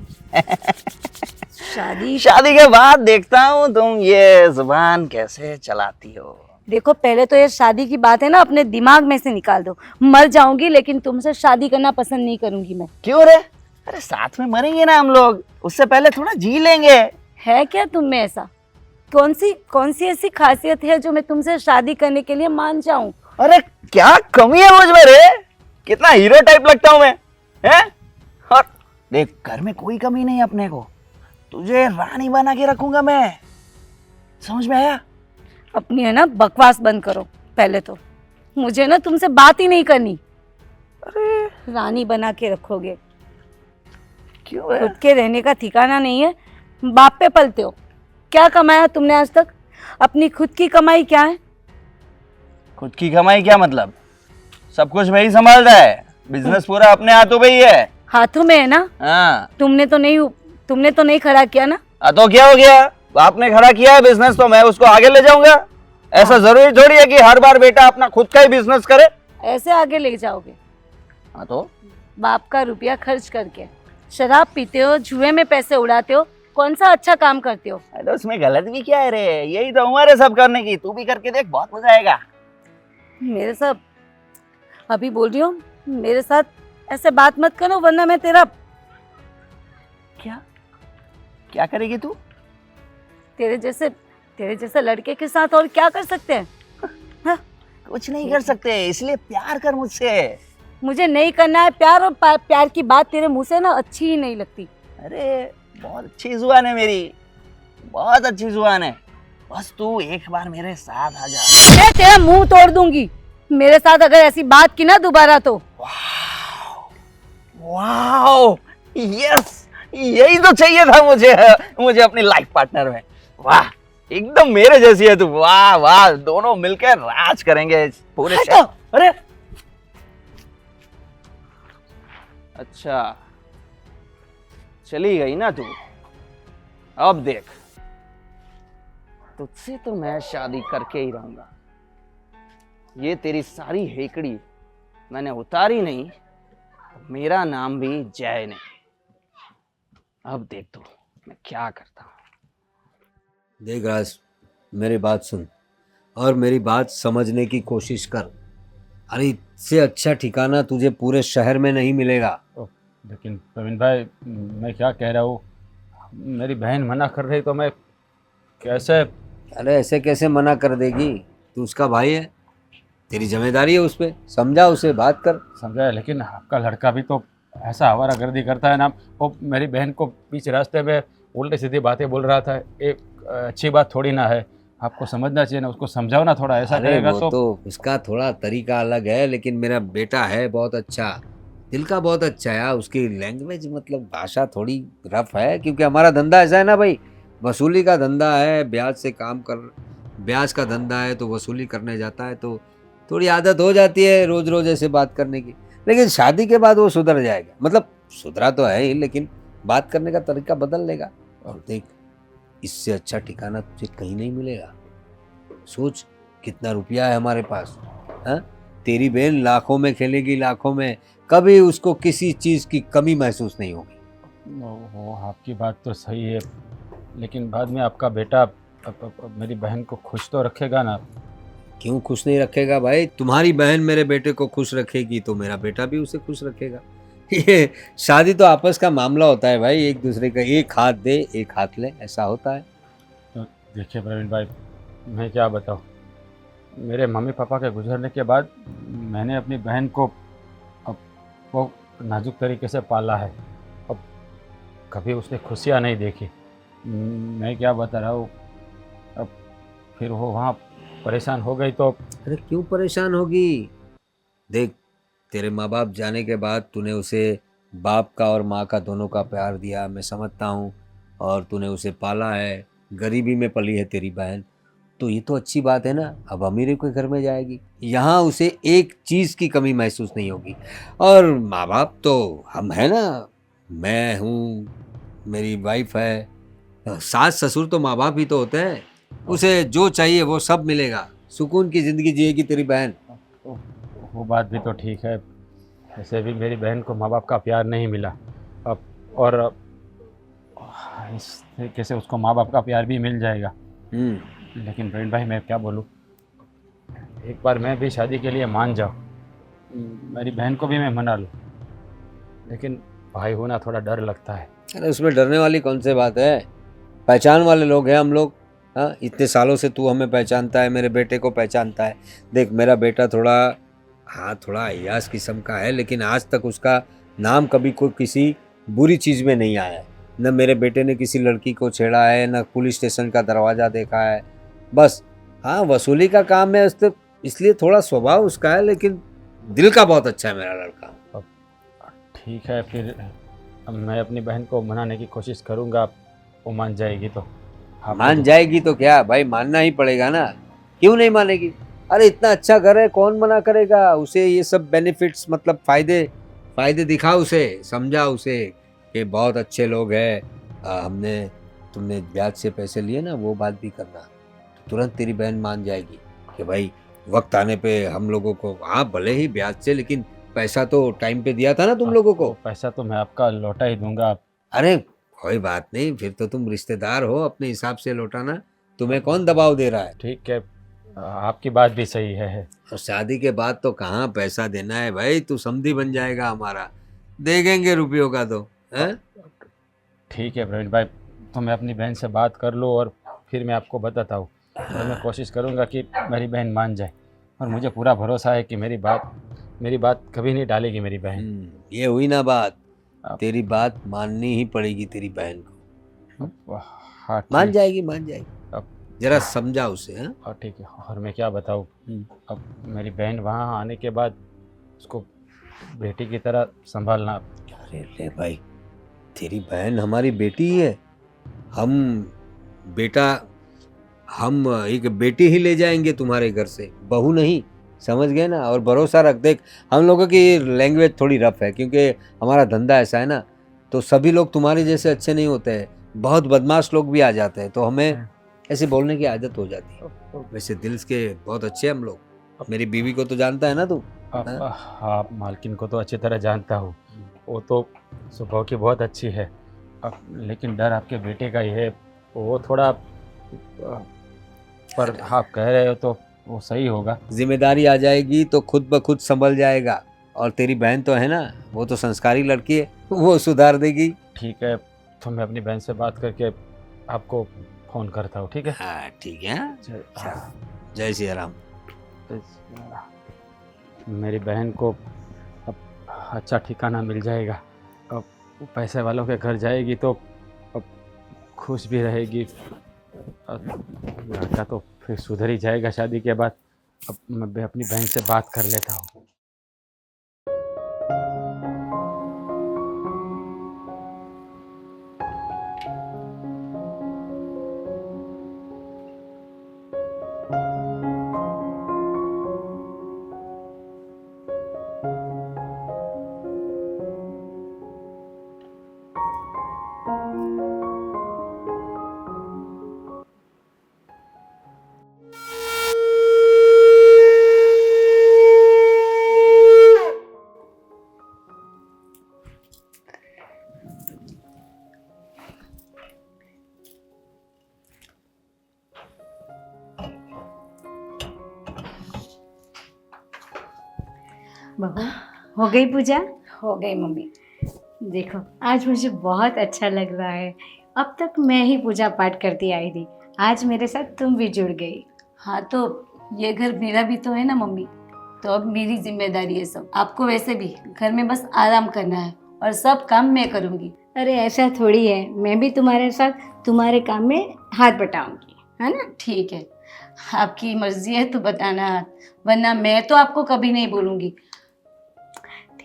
शादी? शादी के बाद देखता हूँ तुम ये जुबान कैसे चलाती हो। देखो, पहले तो ये शादी की बात है ना अपने दिमाग में से निकाल दो। मर जाऊंगी लेकिन तुमसे शादी करना पसंद नहीं करूंगी मैं। क्यों रे? अरे साथ में मरेंगे ना हम लोग, उससे पहले थोड़ा जी लेंगे। है क्या तुम में ऐसा? कौन सी ऐसी खासियत है जो मैं तुमसे शादी करने के लिए मान जाऊं? अरे क्या कमी है मुझ में रे? कितना हीरो टाइप लगता हूँ मैं, हैं? और देख घर में कोई कमी नहीं है अपने को, तुझे रानी बना के रखूंगा मैं, समझ में आया? अपनी है ना बकवास बंद करो पहले तो। मुझे ना तुमसे बात ही नहीं करनी। अरे रानी बना के रखोगे? क्यों है? खुद के रहने का ठिकाना नहीं है, बाप पे पलते हो। क्या कमाया तुमने आज तक? अपनी खुद की कमाई क्या है? खुद की कमाई क्या मतलब? सब कुछ मैं ही संभालता है, बिजनेस पूरा अपने हाथों पे ही है। हाथों में है ना? हाँ। तुमने तो नहीं खड़ा किया ना? तो क्या हो गया, आपने खड़ा किया है बिजनेस तो मैं उसको आगे ले जाऊंगा। ऐसा जरूरी थोड़ी है कि हर बार बेटा अपना खुद का ही बिजनेस करे। ऐसे आगे ले जाओगे? हाँ तो बाप का रुपया खर्च करके शराब पीते हो, जुए में पैसे उड़ाते हो, कौन सा अच्छा काम करते हो? अरे उसमें गलत भी क्या है रे? यही तो उम्र है सब करने की, तू भी करके देख, बहुत मजा आएगा। मेरे साथ अभी बोल रही हूँ, मेरे साथ ऐसे बात मत करो वरना मैं तेरा क्या करेगी तू? तेरे जैसे लड़के के साथ और क्या कर सकते हैं? हाँ? कुछ नहीं कर सकते, इसलिए प्यार कर मुझसे। मुझे नहीं करना है प्यार, और प्यार की बात तेरे मुंह से ना अच्छी ही नहीं लगती। अरे बहुत अच्छी जुबान है मेरी, बहुत अच्छी जुबान है, बस तू एक बार मेरे साथ आ जा। मैं तेरा मुंह तोड़ दूंगी मेरे साथ अगर ऐसी बात की ना दोबारा तो। वाओ, यस, यही तो चाहिए था मुझे अपनी लाइफ पार्टनर में। वाह, एकदम मेरे जैसी है तू। वाह वाह, दोनों मिलकर राज करेंगे पूरे शहर। अरे अच्छा, चली गई ना तू। अब देख, तुझसे तो मैं शादी करके ही रहूंगा। ये तेरी सारी हेकड़ी मैंने उतारी नहीं, तो मेरा नाम भी जय नहीं। अब देख तू मैं क्या करता हूं। देख राज, मेरी बात सुन और मेरी बात समझने की कोशिश कर। अरे इससे अच्छा ठिकाना तुझे पूरे शहर में नहीं मिलेगा। लेकिन प्रवीण भाई, मैं क्या कह रहा हूँ, मेरी बहन मना कर रही तो मैं कैसे? अरे ऐसे कैसे मना कर देगी? तू उसका भाई है, तेरी जिम्मेदारी है उस पर। समझा उसे, बात कर। समझा है, लेकिन आपका लड़का भी तो ऐसा आवारागर्दी करता है ना। वो मेरी बहन को बीच रास्ते में उल्टे सीधी बातें बोल रहा था। एक अच्छी बात थोड़ी ना है, आपको समझना चाहिए ना, उसको समझाओ ना थोड़ा। ऐसा अरे करेगा वो तो तो उसका थोड़ा तरीका अलग है, लेकिन मेरा बेटा है बहुत अच्छा, दिल का बहुत अच्छा है। उसकी लैंग्वेज मतलब भाषा थोड़ी रफ है, क्योंकि हमारा धंधा ऐसा है ना भाई, वसूली का धंधा है, ब्याज से काम कर, ब्याज का धंधा है तो वसूली करने जाता है, तो थोड़ी आदत हो जाती है रोज रोज ऐसे बात करने की। लेकिन शादी के बाद वो सुधर जाएगा, मतलब सुधरा तो है ही, लेकिन बात करने का तरीका बदल लेगा। और देख, इससे अच्छा ठिकाना तुझे कहीं नहीं मिलेगा। सोच कितना रुपया है हमारे पास। हाँ, तेरी बहन लाखों में खेलेगी, लाखों में, कभी उसको किसी चीज की कमी महसूस नहीं होगी। वो आपकी बात तो सही है, लेकिन बाद में आपका बेटा मेरी बहन को खुश तो रखेगा ना? क्यों खुश नहीं रखेगा भाई? तुम्हारी बहन मेरे बेटे को खुश रखेगी तो मेरा बेटा भी उसे खुश रखेगा। ये शादी तो आपस का मामला होता है भाई, एक दूसरे का एक हाथ दे एक हाथ ले, ऐसा होता है। तो देखिए प्रवीण भाई, मैं क्या बताऊँ, मेरे मम्मी पापा के गुजरने के बाद मैंने अपनी बहन को अब वो नाजुक तरीके से पाला है। अब कभी उसने खुशियाँ नहीं देखी। मैं क्या बता रहा हूँ, अब फिर वो वहाँ परेशान हो गई तो। अरे क्यों परेशान होगी? देख, तेरे माँ बाप जाने के बाद तूने उसे बाप का और माँ का दोनों का प्यार दिया, मैं समझता हूँ, और तूने उसे पाला है। गरीबी में पली है तेरी बहन, तो ये तो अच्छी बात है ना। अब अमीरी के घर में जाएगी, यहाँ उसे एक चीज़ की कमी महसूस नहीं होगी। और माँ बाप तो हम हैं ना, मैं हूँ, मेरी वाइफ है, सास ससुर तो माँ बाप ही तो होते हैं। उसे जो चाहिए वो सब मिलेगा, सुकून की ज़िंदगी जिएगी तेरी बहन। वो बात भी तो ठीक है, ऐसे भी मेरी बहन को माँ बाप का प्यार नहीं मिला। अब और इस तरीके से उसको माँ बाप का प्यार भी मिल जाएगा। लेकिन प्रवीण भाई, मैं क्या बोलूँ, एक बार मैं भी शादी के लिए मान जाऊँ, मेरी बहन को भी मैं मना लूँ, लेकिन भाई होना थोड़ा डर लगता है। अरे उसमें डरने वाली कौन सी बात है? पहचान वाले लोग हैं हम लोग। हाँ, इतने सालों से तू हमें पहचानता है, मेरे बेटे को पहचानता है। देख, मेरा बेटा थोड़ा, हाँ थोड़ा अय्यास किस्म का है, लेकिन आज तक उसका नाम कभी कोई किसी बुरी चीज़ में नहीं आया है। न मेरे बेटे ने किसी लड़की को छेड़ा है, न पुलिस स्टेशन का दरवाज़ा देखा है। बस हाँ, वसूली का काम है उससे, इसलिए थोड़ा स्वभाव उसका है, लेकिन दिल का बहुत अच्छा है मेरा लड़का। ठीक है, फिर अब मैं अपनी बहन को मनाने की कोशिश करूँगा। वो मान जाएगी तो? मान जाएगी तो क्या भाई, मानना ही पड़ेगा ना, क्यों नहीं मानेगी? अरे इतना अच्छा घर है, कौन मना करेगा? उसे ये सब बेनिफिट्स, मतलब फायदे दिखा उसे, समझा उसे कि बहुत अच्छे लोग हैं। तुमने ब्याज से पैसे लिए ना, वो बात भी करना, तो तुरंत तेरी बहन मान जाएगी कि भाई वक्त आने पे हम लोगों को, हाँ भले ही ब्याज से, लेकिन पैसा तो टाइम पे दिया था ना तुम लोगों को। पैसा तो मैं आपका लौटा ही दूंगा। अरे कोई बात नहीं, फिर तो तुम रिश्तेदार हो, अपने हिसाब से लौटाना, तुम्हें कौन दबाव दे रहा है? ठीक है, आपकी बात भी सही है। और शादी के बाद तो कहाँ पैसा देना है भाई, तू समधी बन जाएगा हमारा, देखेंगे रुपयों का तो है। ठीक है प्रवीण भाई, तो मैं अपनी बहन से बात कर लूँ और फिर मैं आपको बताता हूँ। और मैं कोशिश करूँगा कि मेरी बहन मान जाए, और मुझे पूरा भरोसा है कि मेरी बात कभी नहीं टालेगी मेरी बहन। ये हुई ना बात, तेरी बात माननी ही पड़ेगी तेरी बहन को। हाँ, मान जाएगी। अब जरा समझा उसे। हाँ ठीक है, और मैं क्या बताऊँ, अब मेरी बहन वहाँ आने के बाद उसको बेटी की तरह संभालना। अरे ले भाई, तेरी बहन हमारी बेटी ही है। हम बेटा हम एक बेटी ही ले जाएंगे तुम्हारे घर से, बहू नहीं, समझ गए ना। और भरोसा रख, देख हम लोगों की लैंग्वेज थोड़ी रफ है क्योंकि हमारा धंधा ऐसा है ना, तो सभी लोग तुम्हारे जैसे अच्छे नहीं होते हैं, बहुत बदमाश लोग भी आ जाते हैं, तो हमें ऐसे बोलने की आदत हो जाती है। वैसे दिल के बहुत अच्छे हम लोग, मेरी बीवी को तो जानता है ना तू। हाँ, मालकिन को तो अच्छी तरह जानता हूँ, वो तो स्वभाव की बहुत अच्छी है। लेकिन डर आपके बेटे का ही है, वो थोड़ा पर आप कह रहे हो तो वो सही होगा। जिम्मेदारी आ जाएगी तो खुद ब खुद संभल जाएगा। और तेरी बहन तो है ना, वो तो संस्कारी लड़की है, वो सुधार देगी। ठीक है, तो मैं अपनी बहन से बात करके आपको फ़ोन करता हूँ, ठीक है? हाँ ठीक है। हाँ। जय सिया राम। मेरी बहन को अब अच्छा ठिकाना मिल जाएगा, अब पैसे वालों के घर जाएगी तो अब खुश भी रहेगी। लड़का तो फिर सुधर ही जाएगा शादी के बाद। अब मैं अपनी बहन से बात कर लेता हूँ। बहू, हो गई पूजा? हो गई मम्मी। देखो आज मुझे बहुत अच्छा लग रहा है। अब तक मैं ही पूजा पाठ करती आई थी, आज मेरे साथ तुम भी जुड़ गई। हाँ तो ये घर मेरा भी तो है ना मम्मी, तो अब मेरी जिम्मेदारी है सब। आपको वैसे भी घर में बस आराम करना है और सब काम मैं करूँगी। अरे ऐसा थोड़ी है, मैं भी तुम्हारे साथ तुम्हारे काम में हाथ बटाऊंगी, है ना? ठीक है, आपकी मर्जी है तो बताना हाथ, वरना मैं तो आपको कभी नहीं बोलूँगी।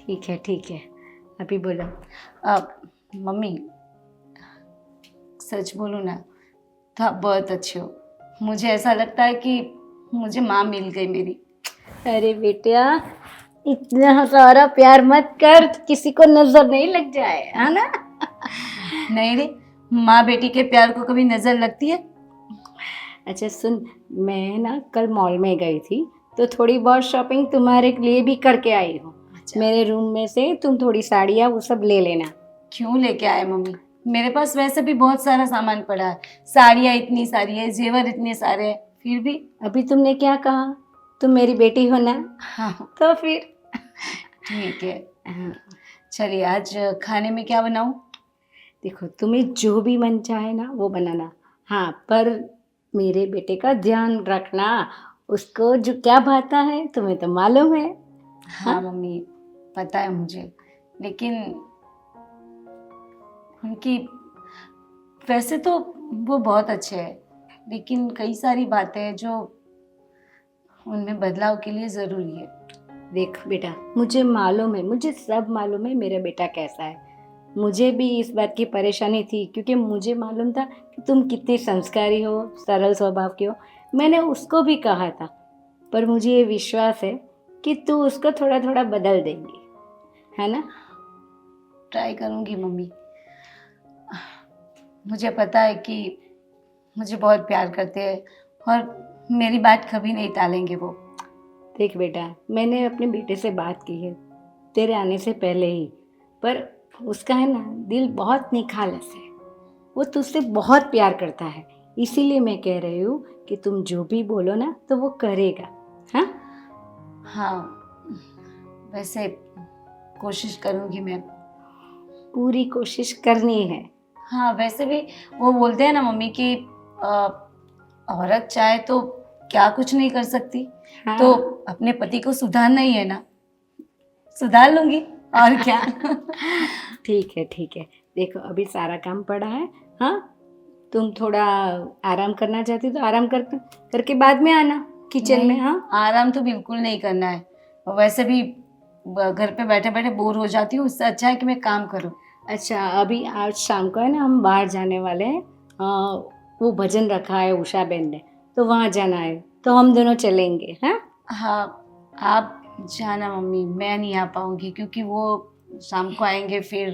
ठीक है, अभी बोलो। अब मम्मी सच बोलूँ ना तो आप बहुत अच्छे हो। मुझे ऐसा लगता है कि मुझे माँ मिल गई मेरी। अरे बेटा, इतना सारा प्यार मत कर, किसी को नजर नहीं लग जाए, है ना? नहीं रे, माँ बेटी के प्यार को कभी नजर लगती है? अच्छा सुन, मैं ना कल मॉल में गई थी तो थोड़ी बहुत शॉपिंग तुम्हारे लिए भी करके आई हूँ। अच्छा। मेरे रूम में से तुम थोड़ी साड़ियाँ वो सब ले लेना। क्यों लेके आए मम्मी? मेरे पास वैसे भी बहुत सारा सामान पड़ा है, साड़ियाँ इतनी सारी है, जेवर इतने सारे हैं, फिर भी। अभी तुमने क्या कहा? तुम मेरी बेटी हो ना, हाँ तो फिर ठीक है। हाँ, चलिए आज खाने में क्या बनाऊँ? देखो तुम्हें जो भी मन चाहे ना वो बनाना। हाँ पर मेरे बेटे का ध्यान रखना, उसको जो क्या भाता है तुम्हें तो मालूम है। हाँ मम्मी पता है मुझे, लेकिन उनकी वैसे तो वो बहुत अच्छे हैं, लेकिन कई सारी बातें हैं जो उनमें बदलाव के लिए ज़रूरी है। देख बेटा, मुझे मालूम है, मुझे सब मालूम है मेरा बेटा कैसा है। मुझे भी इस बात की परेशानी थी क्योंकि मुझे मालूम था कि तुम कितनी संस्कारी हो, सरल स्वभाव की हो। मैंने उसको भी कहा था, पर मुझे ये विश्वास है कि तू उसको थोड़ा थोड़ा बदल देंगी, है ना? ट्राई करूँगी मम्मी। मुझे पता है कि मुझे बहुत प्यार करते हैं और मेरी बात कभी नहीं टालेंगे वो। देख बेटा, मैंने अपने बेटे से बात की है तेरे आने से पहले ही, पर उसका है ना दिल बहुत निखालस है, वो तुझसे बहुत प्यार करता है। इसीलिए मैं कह रही हूँ कि तुम जो भी बोलो ना तो वो करेगा। हाँ हाँ, वैसे कोशिश करूँगी मैं। पूरी कोशिश करनी है। हाँ वैसे भी वो बोलते हैं ना मम्मी कि औरत चाहे तो क्या कुछ नहीं कर सकती। हाँ। तो अपने पति को सुधारना ही है ना, सुधार लूंगी और क्या। ठीक है, देखो अभी सारा काम पड़ा है। हाँ तुम थोड़ा आराम करना चाहती तो आराम करके बाद में आना किचन में। हाँ आराम तो बिल्कुल नहीं करना है, और वैसे भी घर पे बैठे बैठे बोर हो जाती हूँ, उससे अच्छा है कि मैं काम करूँ। अच्छा, अभी आज शाम को है ना हम बाहर जाने वाले हैं। वो भजन रखा है उषा बहन ने, तो वहाँ जाना है, तो हम दोनों चलेंगे। हाँ हाँ आप जाना मम्मी, मैं नहीं आ पाऊंगी क्योंकि वो शाम को आएंगे फिर।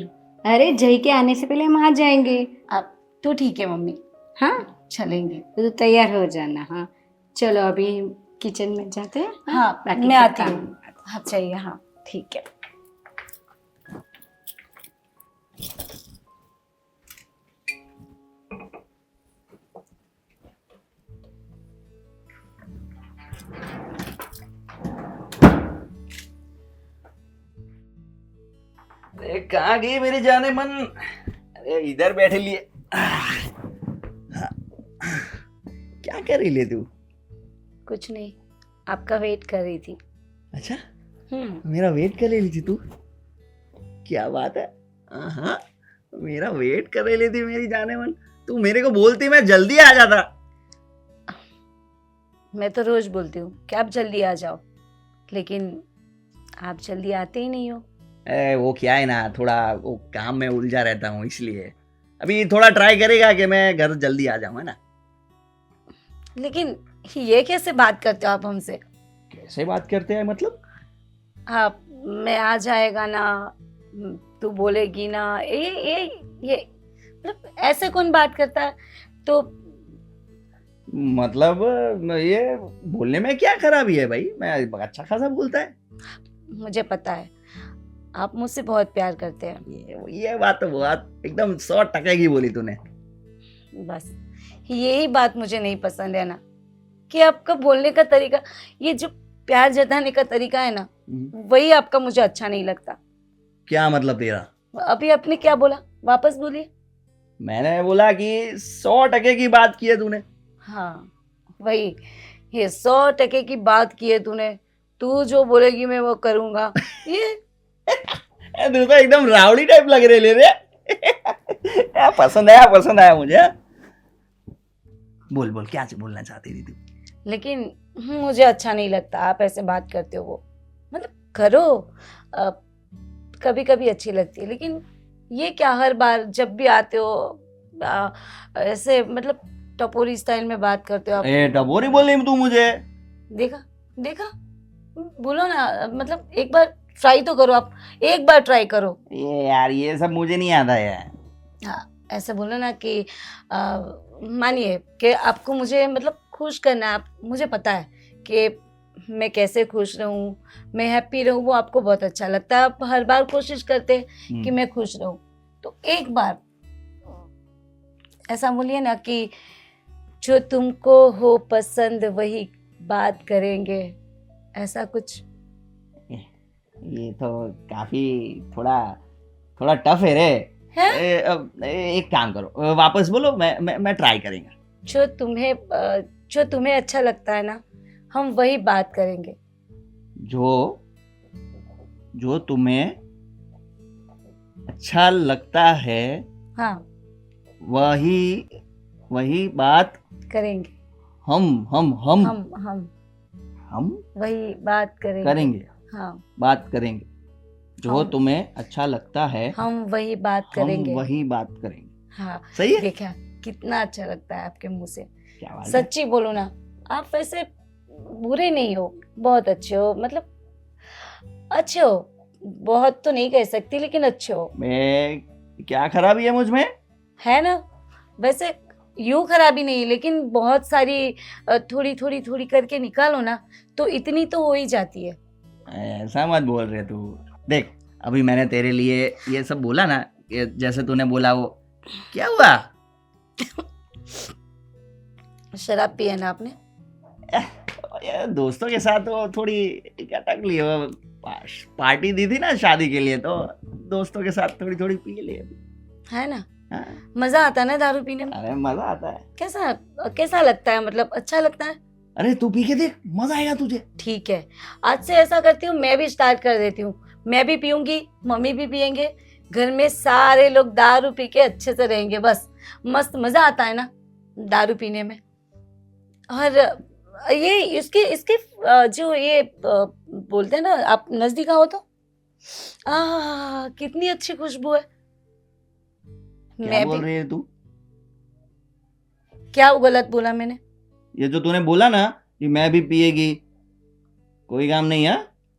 अरे जय के आने से पहले हम आ जाएंगे। आप तो ठीक है मम्मी, हाँ चलेंगे। तो तैयार हो जाना। हाँ चलो अभी किचन में जाते हैं। हाँ बाकी मैं का आती काम। हूँ। हाँ चाहिए, हाँ ठीक है। अरे कहाँ गई मेरी जाने मन? अरे इधर बैठे लिए। क्या कर रही ले तू? कुछ नहीं, आपका वेट कर रही थी। अच्छा, हम्म। मेरा वेट कर रही थी तू? क्या बात है। हाँ, मेरा वेट कर रही थी मेरी जाने मन। तू मेरे को बोलती मैं जल्दी आ जाता। मैं तो रोज बोलती हूँ कि आप जल्दी आ जाओ, लेकिन आप जल्दी आते ही नहीं हो। वो क्या है ना, थोड़ा वो काम में उलझा रहता हूँ इसलिए। अभी थोड़ा ट्राई करेगा कि मैं घर जल्दी आ जाऊँ, है ना? लेकिन ये कैसे बात करते हो आप हमसे? कैसे बात करते हैं मतलब? आप मैं आ जाएगा ना, तू बोलेगी ना, ये मतलब ऐसे कौन बात करता है? तो मतलब ये बोलने में क्या खराबी है भाई? मैं अच्छा खासा बोलता है। मुझे पता है आप मुझसे बहुत प्यार करते हैं। ये बात तो बहुत एकदम 100% की बोली तूने। बस यही बात मुझे नहीं पसंद है ना, कि आपका बोलने का तरीका, ये जो प्यार जताने का तरीका है ना, वही आपका मुझे अच्छा नहीं लगता। क्या मतलब तेरा? अभी आपने क्या बोला, वापस बोलिए। मैंने बोला कि 100% की बात की है तूने। हाँ वही, ये 100% की बात की है तूने, तू जो बोलेगी मैं वो करूंगा। ये तू तो एकदम रावड़ी टाइप लग रहे ले रे। पसंद आया मुझे। बोल बोल, क्या बोलना चाहती थी तू? लेकिन मुझे अच्छा नहीं लगता आप ऐसे बात करते हो। वो मतलब करो, कभी कभी अच्छी लगती है, लेकिन ये क्या हर बार जब भी आते हो ऐसे मतलब टपोरी स्टाइल में बात करते हो आप। टपोरी बोल रही तू मुझे? देखा देखा, बोलो ना, मतलब एक बार ट्राई तो करो आप, एक बार ट्राई करो। ये यार ये सब मुझे नहीं आता यार। हाँ ऐसे बोलो ना कि मानिए कि आपको मुझे मतलब खुश करना है। आप, मुझे पता है कि मैं कैसे खुश रहूं, मैं हैप्पी रहूं, वो आपको बहुत अच्छा लगता है। आप हर बार कोशिश करते हैं कि मैं खुश रहूं, तो एक बार ऐसा बोलिए ना कि जो तुमको हो पसंद वही बात करेंगे, ऐसा कुछ। ये तो काफी थोड़ा टफ है रे। है? एक काम करो, वापस बोलो, मैं ट्राई करेंगे। जो तुम्हें अच्छा लगता है ना, हम वही बात करेंगे। जो तुम्हें अच्छा लगता है, हाँ वही बात करेंगे। हम वही बात करेंगे। हाँ बात करेंगे। जो तुम्हें अच्छा लगता है, हम वही बात करेंगे। हम वही बात करेंगे। हाँ सही है? देखा कितना अच्छा लगता है आपके मुंह से। क्या बात है? सच्ची बोलो ना, आप वैसे बुरे नहीं हो, बहुत अच्छे हो, मतलब अच्छे हो। बहुत तो नहीं कह सकती, लेकिन अच्छे हो। मैं क्या खराबी है मुझ में? है ना, वैसे यूं खराबी नहीं, लेकिन बहुत सारी थोड़ी करके निकालो ना, तो इतनी तो हो ही जाती है। ऐसा मत बोल रहे तू। देख, अभी मैंने तेरे लिए ये सब बोला ना, जैसे तूने बोला, वो क्या हुआ? शराब पिया ना आपने? ये दोस्तों के साथ वो थोड़ी अटक ली, वो पार्टी दी थी ना शादी के लिए, तो दोस्तों के साथ थोड़ी पी ली। है ना? हाँ। मजा आता है ना दारू पीने में? अरे मजा आता है। कैसा लगता है, मतलब अच्छा लगता है? अरे तू पी के देख, मजा आएगा तुझे। ठीक है, आज से ऐसा करती हूँ, मैं भी स्टार्ट कर देती हूँ। मैं भी पीऊंगी, मम्मी भी पियेंगे, घर में सारे लोग दारू पी के अच्छे से रहेंगे। बस मस्त मजा आता है ना दारू पीने में। और ये इसके जो ये बोलते हैं ना, आप नजदीक आओ तो कितनी अच्छी खुशबू है। क्या बोल रही है तू? क्या गलत बोला मैंने? ये जो तूने बोला ना कि मैं भी पिएगी, कोई काम नहीं है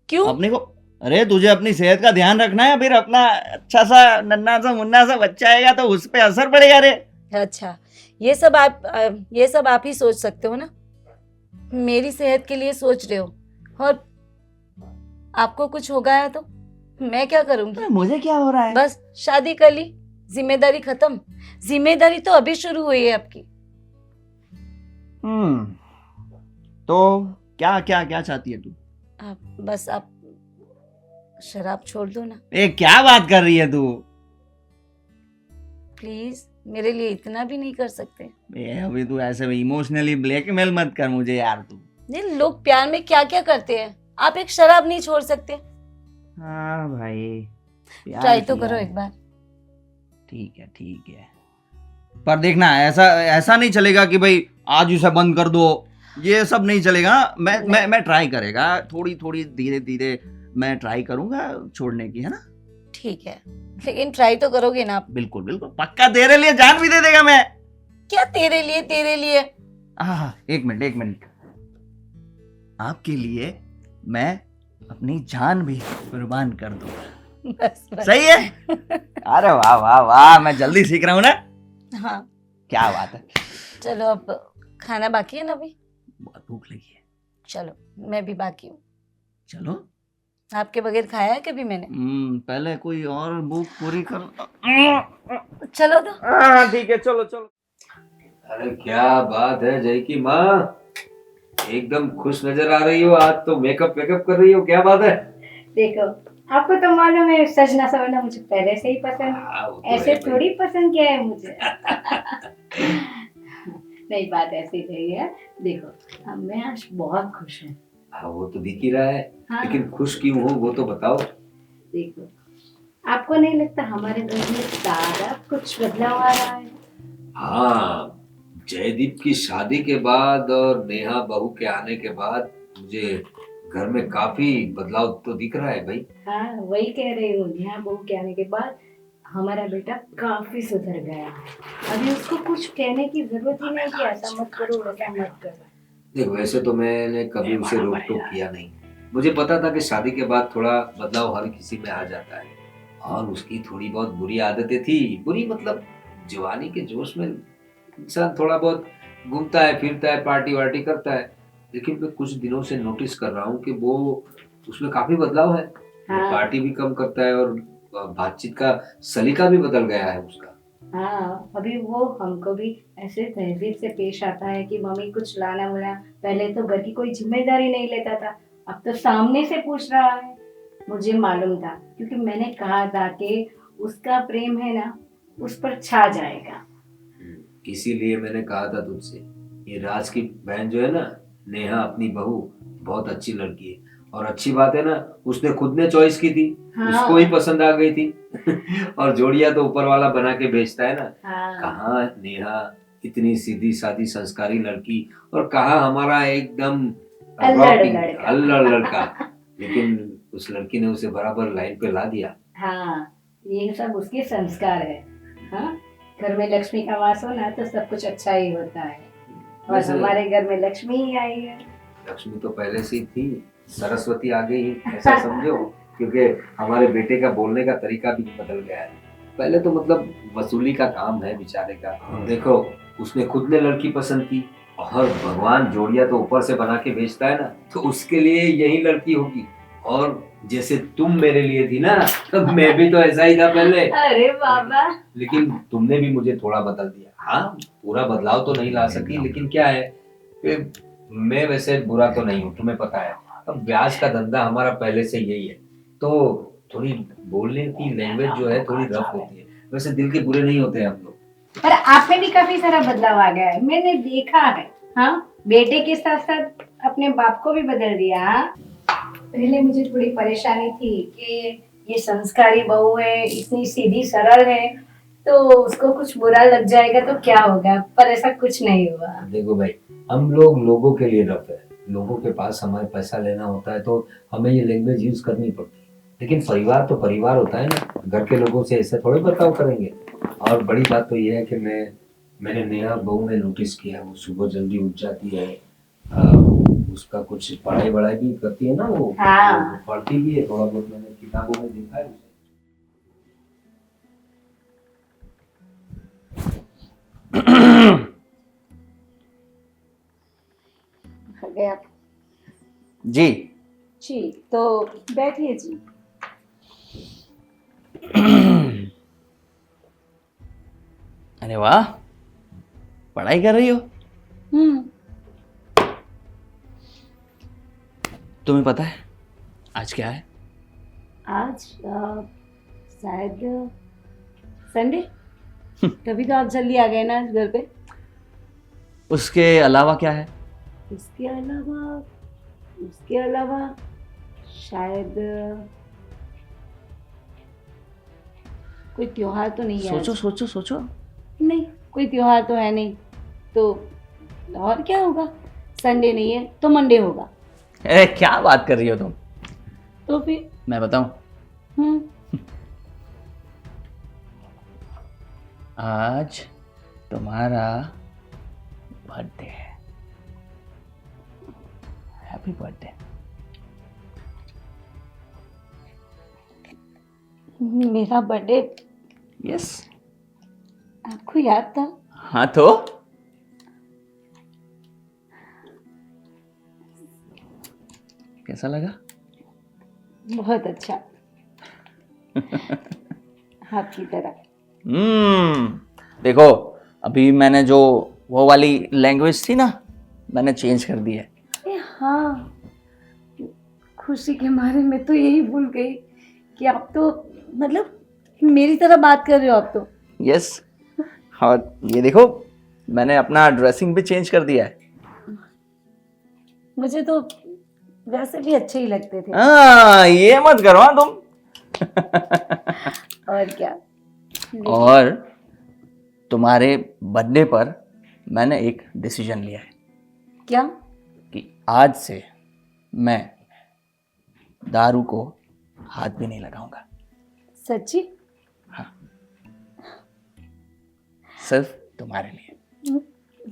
क्यों? अपने को। अरे तुझे अपनी सेहत का ध्यान रखना है, फिर अपना अच्छा सा नन्ना सा मुन्ना सा बच्चा आएगा तो उस पे असर पड़ेगा रे। अच्छा, ये सब आप ही सोच सकते हो ना, मेरी सेहत के लिए सोच रहे हो, और आपको कुछ हो गया तो मैं क्या करूंगी? मुझे क्या हो रहा है? बस शादी कर ली, जिम्मेदारी खत्म। जिम्मेदारी तो अभी शुरू हुई है आपकी। तो क्या क्या क्या चाहती है तू? आप शराब छोड़ दो ना ए क्या बात कर रही है तू? प्लीज, मेरे लिए इतना भी नहीं कर सकते? अभी तू ऐसे इमोशनली ब्लैकमेल मत कर मुझे यार तू। नहीं, लोग प्यार में क्या क्या करते हैं, आप एक शराब नहीं छोड़ सकते? हाँ भाई, ट्राई तो करो एक बार। ठीक है, पर देखना ऐसा नहीं चलेगा कि भाई आज उसे बंद कर दो, ये सब नहीं चलेगा। मैं ट्राई करेगा, थोड़ी धीरे धीरे मैं ट्राई करूंगा छोड़ने की, है ना? ठीक है, लेकिन ट्राई तो करोगे ना आप? बिल्कुल पक्का, तेरे लिए जान भी दे देगा मैं। क्या तेरे लिए? एक मिनट, आपके लिए मैं अपनी जान भी कुर्बान कर दूंगा। बस। सही है? अरे वाह वाह वाह, मैं जल्दी सीख रहा हूँ ना। हाँ, क्या बात है। चलो, अब खाना बाकी है ना अभी? बहुत भूख लगी है। चलो, मैं भी बाकी हूँ। चलो। आपके बगैर खाया है कभी मैंने? पहले कोई और भूख पूरी कर। चलो तो। ठीक है, चलो। अरे क्या बात है जय की माँ, एकदम खुश नजर आ रही हो आज तो, मेकअप कर रही हो, क्या बात है? देखो, आपको तो मालूम है सजना सवरना मुझे पहले से ही पसंद है, हाँ, वो तो ऐसे है भाई। थोड़ी पसंद किया है मुझे। नहीं, बात ऐसी नहीं है। देखो, अब मैं आज बहुत खुश हूँ। हाँ वो तो दिख ही रहा है, हाँ। लेकिन खुश क्यों हो वो तो बताओ। देखो, आपको नहीं लगता हमारे घर में सारा कुछ बदलाव आ रहा है? हाँ, जयदीप की शादी के बाद और नेहा बहू के आने के बाद मुझे घर में काफी बदलाव तो दिख रहा है भाई। हाँ, वही कह रही हूँ, यहाँ बहू के आने के बाद हमारा बेटा काफी सुधर गया है। अभी उसको कुछ कहने की जरूरत ही नहीं कि ऐसा मत करो, वैसा मत करो। देख, वैसे तो मैंने कभी उसे रोक टोक किया नहीं, मुझे पता था कि शादी के बाद थोड़ा बदलाव हर किसी में आ जाता है, और उसकी थोड़ी बहुत बुरी आदतें थी। बुरी मतलब जवानी के जोश में इंसान थोड़ा बहुत घूमता है, फिरता है, पार्टी वार्टी करता है, लेकिन मैं कुछ दिनों से नोटिस कर रहा हूँ कि वो उसमें काफी बदलाव है। हाँ। पार्टी भी कम करता है और बातचीत का सलीका भी बदल गया है उसका। हाँ, अभी वो हमको भी ऐसे तहजीब से पेश आता है कि मम्मी कुछ लाना वाला। पहले तो घर की कोई जिम्मेदारी नहीं लेता था, अब तो सामने से पूछ रहा है। मुझे मालूम था, क्योंकि मैंने कहा था कि उसका प्रेम है ना, उस पर छा जाएगा। इसीलिए मैंने कहा था तुझसे, ये राज की बहन जो है ना, नेहा, अपनी बहू बहुत अच्छी लड़की है, और अच्छी बात है ना, उसने खुद ने चॉइस की थी। हाँ। उसको ही पसंद आ गई थी। और जोड़िया तो ऊपर वाला बना के भेजता है ना। हाँ। कहाँ नेहा इतनी सीधी सादी संस्कारी लड़की, और कहाँ हमारा एकदम अल्लड़ लड़का। लेकिन उस लड़की ने उसे बराबर लाइन पे ला दिया। हाँ, ये सब उसके संस्कार है। हाँ, घर में लक्ष्मी का वास हो ना तो सब कुछ अच्छा ही होता है, और वैसे हमारे घर में लक्ष्मी ही आई है। लक्ष्मी तो पहले से ही थी, सरस्वती आ गई ऐसा समझो, क्योंकि हमारे बेटे का बोलने का तरीका भी बदल गया है। पहले तो मतलब वसूली का काम है बेचारे का। देखो, उसने खुद ने लड़की पसंद की, और भगवान जोड़िया तो ऊपर से बना के भेजता है ना, तो उसके लिए यही लड़की होगी। और जैसे तुम मेरे लिए थी ना, तो मैं भी तो ऐसा ही था पहले। अरे बाबा, लेकिन तुमने भी मुझे थोड़ा बदल दिया। हाँ, पूरा बदलाव तो नहीं ला सकी, लेकिन क्या है कि मैं वैसे बुरा तो नहीं हूँ, तुम्हें पता है। अब ब्याज का धंधा हमारा पहले से यही है, तो थोड़ी बोलने की लैंग्वेज जो है थोड़ी रफ होती है। वैसे दिल के बुरे नहीं होते हम लोग। पर आप में भी काफी सारा बदलाव आ गया है, मैंने देखा है। हाँ, बेटे के साथ साथ अपने बाप को भी बदल दिया। हाँ, पहले मुझे थोड़ी परेशानी थी कि ये संस्कारी बहू है, इतनी सीधी सरल है, तो उसको कुछ बुरा लग जाएगा तो क्या होगा, पर ऐसा कुछ नहीं हुआ। देखो भाई, हम लोग लोगों के लिए रफ है, लोगों के पास हमारे पैसा लेना होता है तो हमें ये लैंग्वेज यूज करनी पड़ती है, लेकिन परिवार तो परिवार होता है ना, घर के लोगों से ऐसे थोड़े बर्ताव करेंगे। और बड़ी बात तो ये है कि मैं मैंने नेहा बहू में नोटिस किया है, वो सुबह जल्दी उठ जाती है। उसका कुछ पढ़ाई वढ़ाई भी करती है ना वो। हाँ। वो पढ़ती भी है थोड़ा बहुत, मैंने किताबों में देखा है उसे। आ गए आप? जी। जी, तो बैठिए जी। अरे वाह, पढ़ाई कर रही हो? हम्म। तुम्हें पता है आज क्या है? आज शायद संडे। तभी तो आप जल्दी आ गए ना आज घर पे। उसके अलावा क्या है? उसके अलावा शायद कोई त्योहार तो नहीं है सोचो आज। सोचो सोचो। नहीं, कोई त्योहार तो है नहीं, तो और क्या होगा? संडे नहीं है तो मंडे होगा। अरे क्या बात कर रही हो तुम? तो फिर मैं बताऊं? आज तुम्हारा बर्थडे है। Happy birthday. मेरा बर्थडे यस। आपको याद था? हाँ तो कैसा लगा? बहुत अच्छा। आपकी तरह। देखो, अभी मैंने जो वो वाली लैंग्वेज थी ना, मैंने चेंज कर दी है। हाँ, खुशी के मारे मैं तो यही भूल गई कि आप तो मतलब मेरी तरह बात कर रहे हो आप तो। यस। और ये देखो, मैंने अपना ड्रेसिंग भी चेंज कर दिया है। मुझे तो वैसे भी अच्छे ही लगते थे। ये मत करो हाँ तुम। और क्या। और तुम्हारे बर्थडे पर मैंने एक डिसीजन लिया है क्या? कि आज से मैं दारू को हाथ भी नहीं लगाऊंगा। सच्ची? सिर्फ तुम्हारे लिए।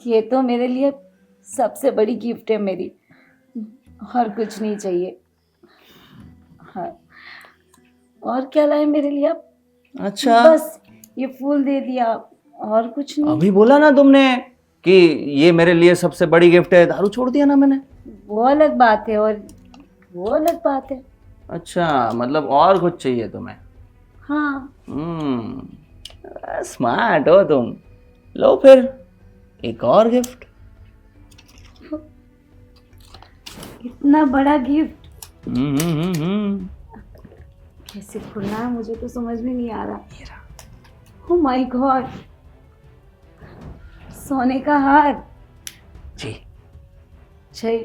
ये तो मेरे लिए सबसे बड़ी गिफ्ट है मेरी, और कुछ नहीं चाहिए। हाँ, और क्या लाए मेरे लिए आप? अच्छा, बस ये फूल दे दिया, और कुछ नहीं। अभी बोला ना तुमने कि ये मेरे लिए सबसे बड़ी गिफ्ट है, दारू छोड़ दिया ना मैंने। वो अलग बात है और वो अलग बात है। अच्छा, मतलब और कुछ चाहिए तुम्हें? हाँ। स्मार्ट हो तुम। लो फिर एक और गिफ्ट। इतना बड़ा गिफ्ट हम्म। कैसे खुलना है मुझे तो समझ में नहीं आ रहा। ओह माय गॉड, सोने का हार। जी। छै,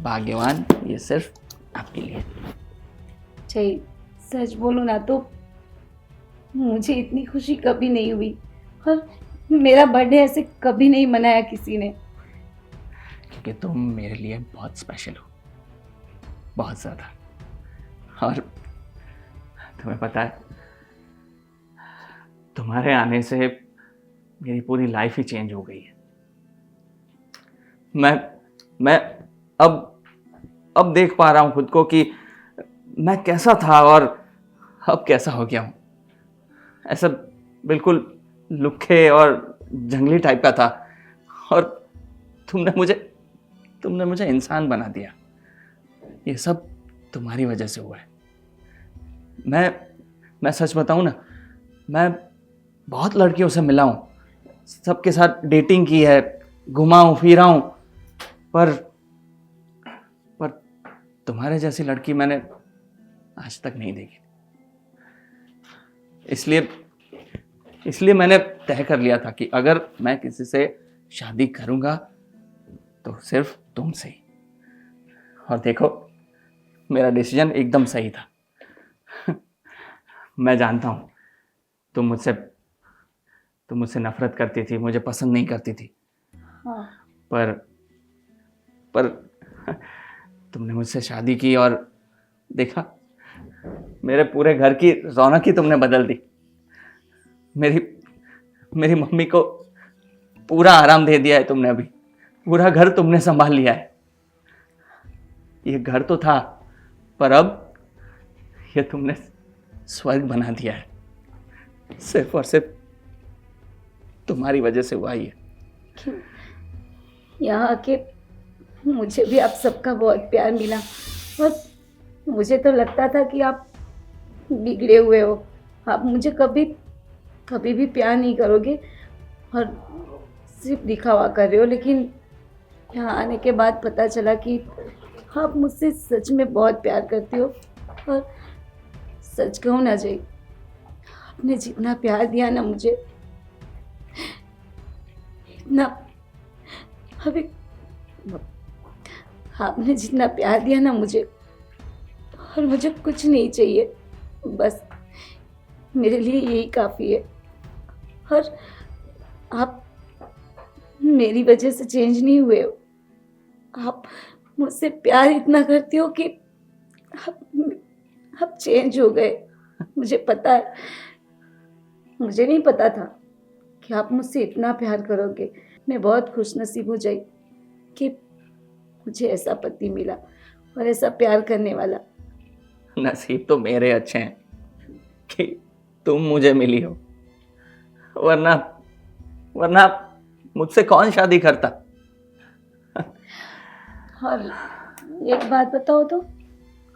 भाग्यवान, ये सिर्फ आपके लिए। छै, सच बोलूं ना तो मुझे इतनी खुशी कभी नहीं हुई, और मेरा बर्थडे ऐसे कभी नहीं मनाया किसी ने। क्योंकि तुम मेरे लिए बहुत स्पेशल हो, बहुत ज़्यादा। और तुम्हें पता है, तुम्हारे आने से मेरी पूरी लाइफ ही चेंज हो गई है। मैं अब देख पा रहा हूँ खुद को कि मैं कैसा था और अब कैसा हो गया हूँ। ऐसा बिल्कुल लुक्खे और जंगली टाइप का था, और तुमने मुझे इंसान बना दिया। ये सब तुम्हारी वजह से हुआ है। मैं सच बताऊं ना, मैं बहुत लड़कियों से मिला हूं, सबके साथ डेटिंग की है, घुमा हूं फिरा हूं, पर तुम्हारे जैसी लड़की मैंने आज तक नहीं देखी। इसलिए मैंने तय कर लिया था कि अगर मैं किसी से शादी करूंगा तो सिर्फ तुमसे ही। और देखो, मेरा डिसीजन एकदम सही था। मैं जानता हूं तुम मुझसे नफरत करती थी, मुझे पसंद नहीं करती थी। हाँ। पर तुमने मुझसे शादी की और देखा, मेरे पूरे घर की रौनक ही तुमने बदल दी। मेरी मम्मी को पूरा आराम दे दिया है तुमने, अभी पूरा घर तुमने संभाल लिया है। ये घर तो था, पर अब ये तुमने स्वर्ग बना दिया है। सिर्फ और सिर्फ तुम्हारी वजह से हुआ ही है। यहाँ आके मुझे भी आप सबका बहुत प्यार मिला, और मुझे तो लगता था कि आप बिगड़े हुए हो, आप मुझे कभी भी प्यार नहीं करोगे और सिर्फ दिखावा कर रहे हो। लेकिन यहाँ आने के बाद पता चला कि आप मुझसे सच में बहुत प्यार करते हो। और सच कहूँ ना जय, आपने जितना प्यार दिया ना मुझे, इतना अभी आपने जितना प्यार दिया ना मुझे, और मुझे कुछ नहीं चाहिए, बस मेरे लिए यही काफ़ी है। और आप मेरी वजह से चेंज नहीं हुए हो, आप मुझसे प्यार इतना करते हो कि आप चेंज हो गए। मुझे पता है, मुझे नहीं पता था कि आप मुझसे इतना प्यार करोगे। मैं बहुत खुशनसीब हो जाई कि मुझे ऐसा पति मिला और ऐसा प्यार करने वाला। नसीब तो मेरे अच्छे हैं कि तुम मुझे मिली हो, वरना मुझसे कौन शादी करता। और एक बात बताओ तो,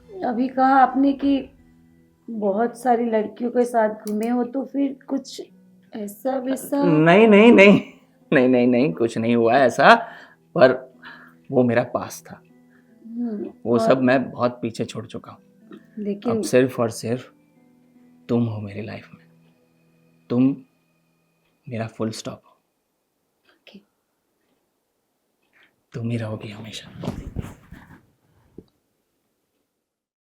अभी कहा आपने कि बहुत सारी लड़कियों के साथ घूमे हो, तो फिर कुछ ऐसा वैसा? नहीं नहीं नहीं नहीं नहीं नहीं, कुछ नहीं हुआ ऐसा, पर वो मेरा पास था। वो सब मैं बहुत पीछे छोड़ चुका हूँ। लेकिन अब सिर्फ और सिर्फ तुम हो मेरी लाइफ में, तुम मेरा फुल स्टॉप हो। तुम ही रहोगी हमेशा।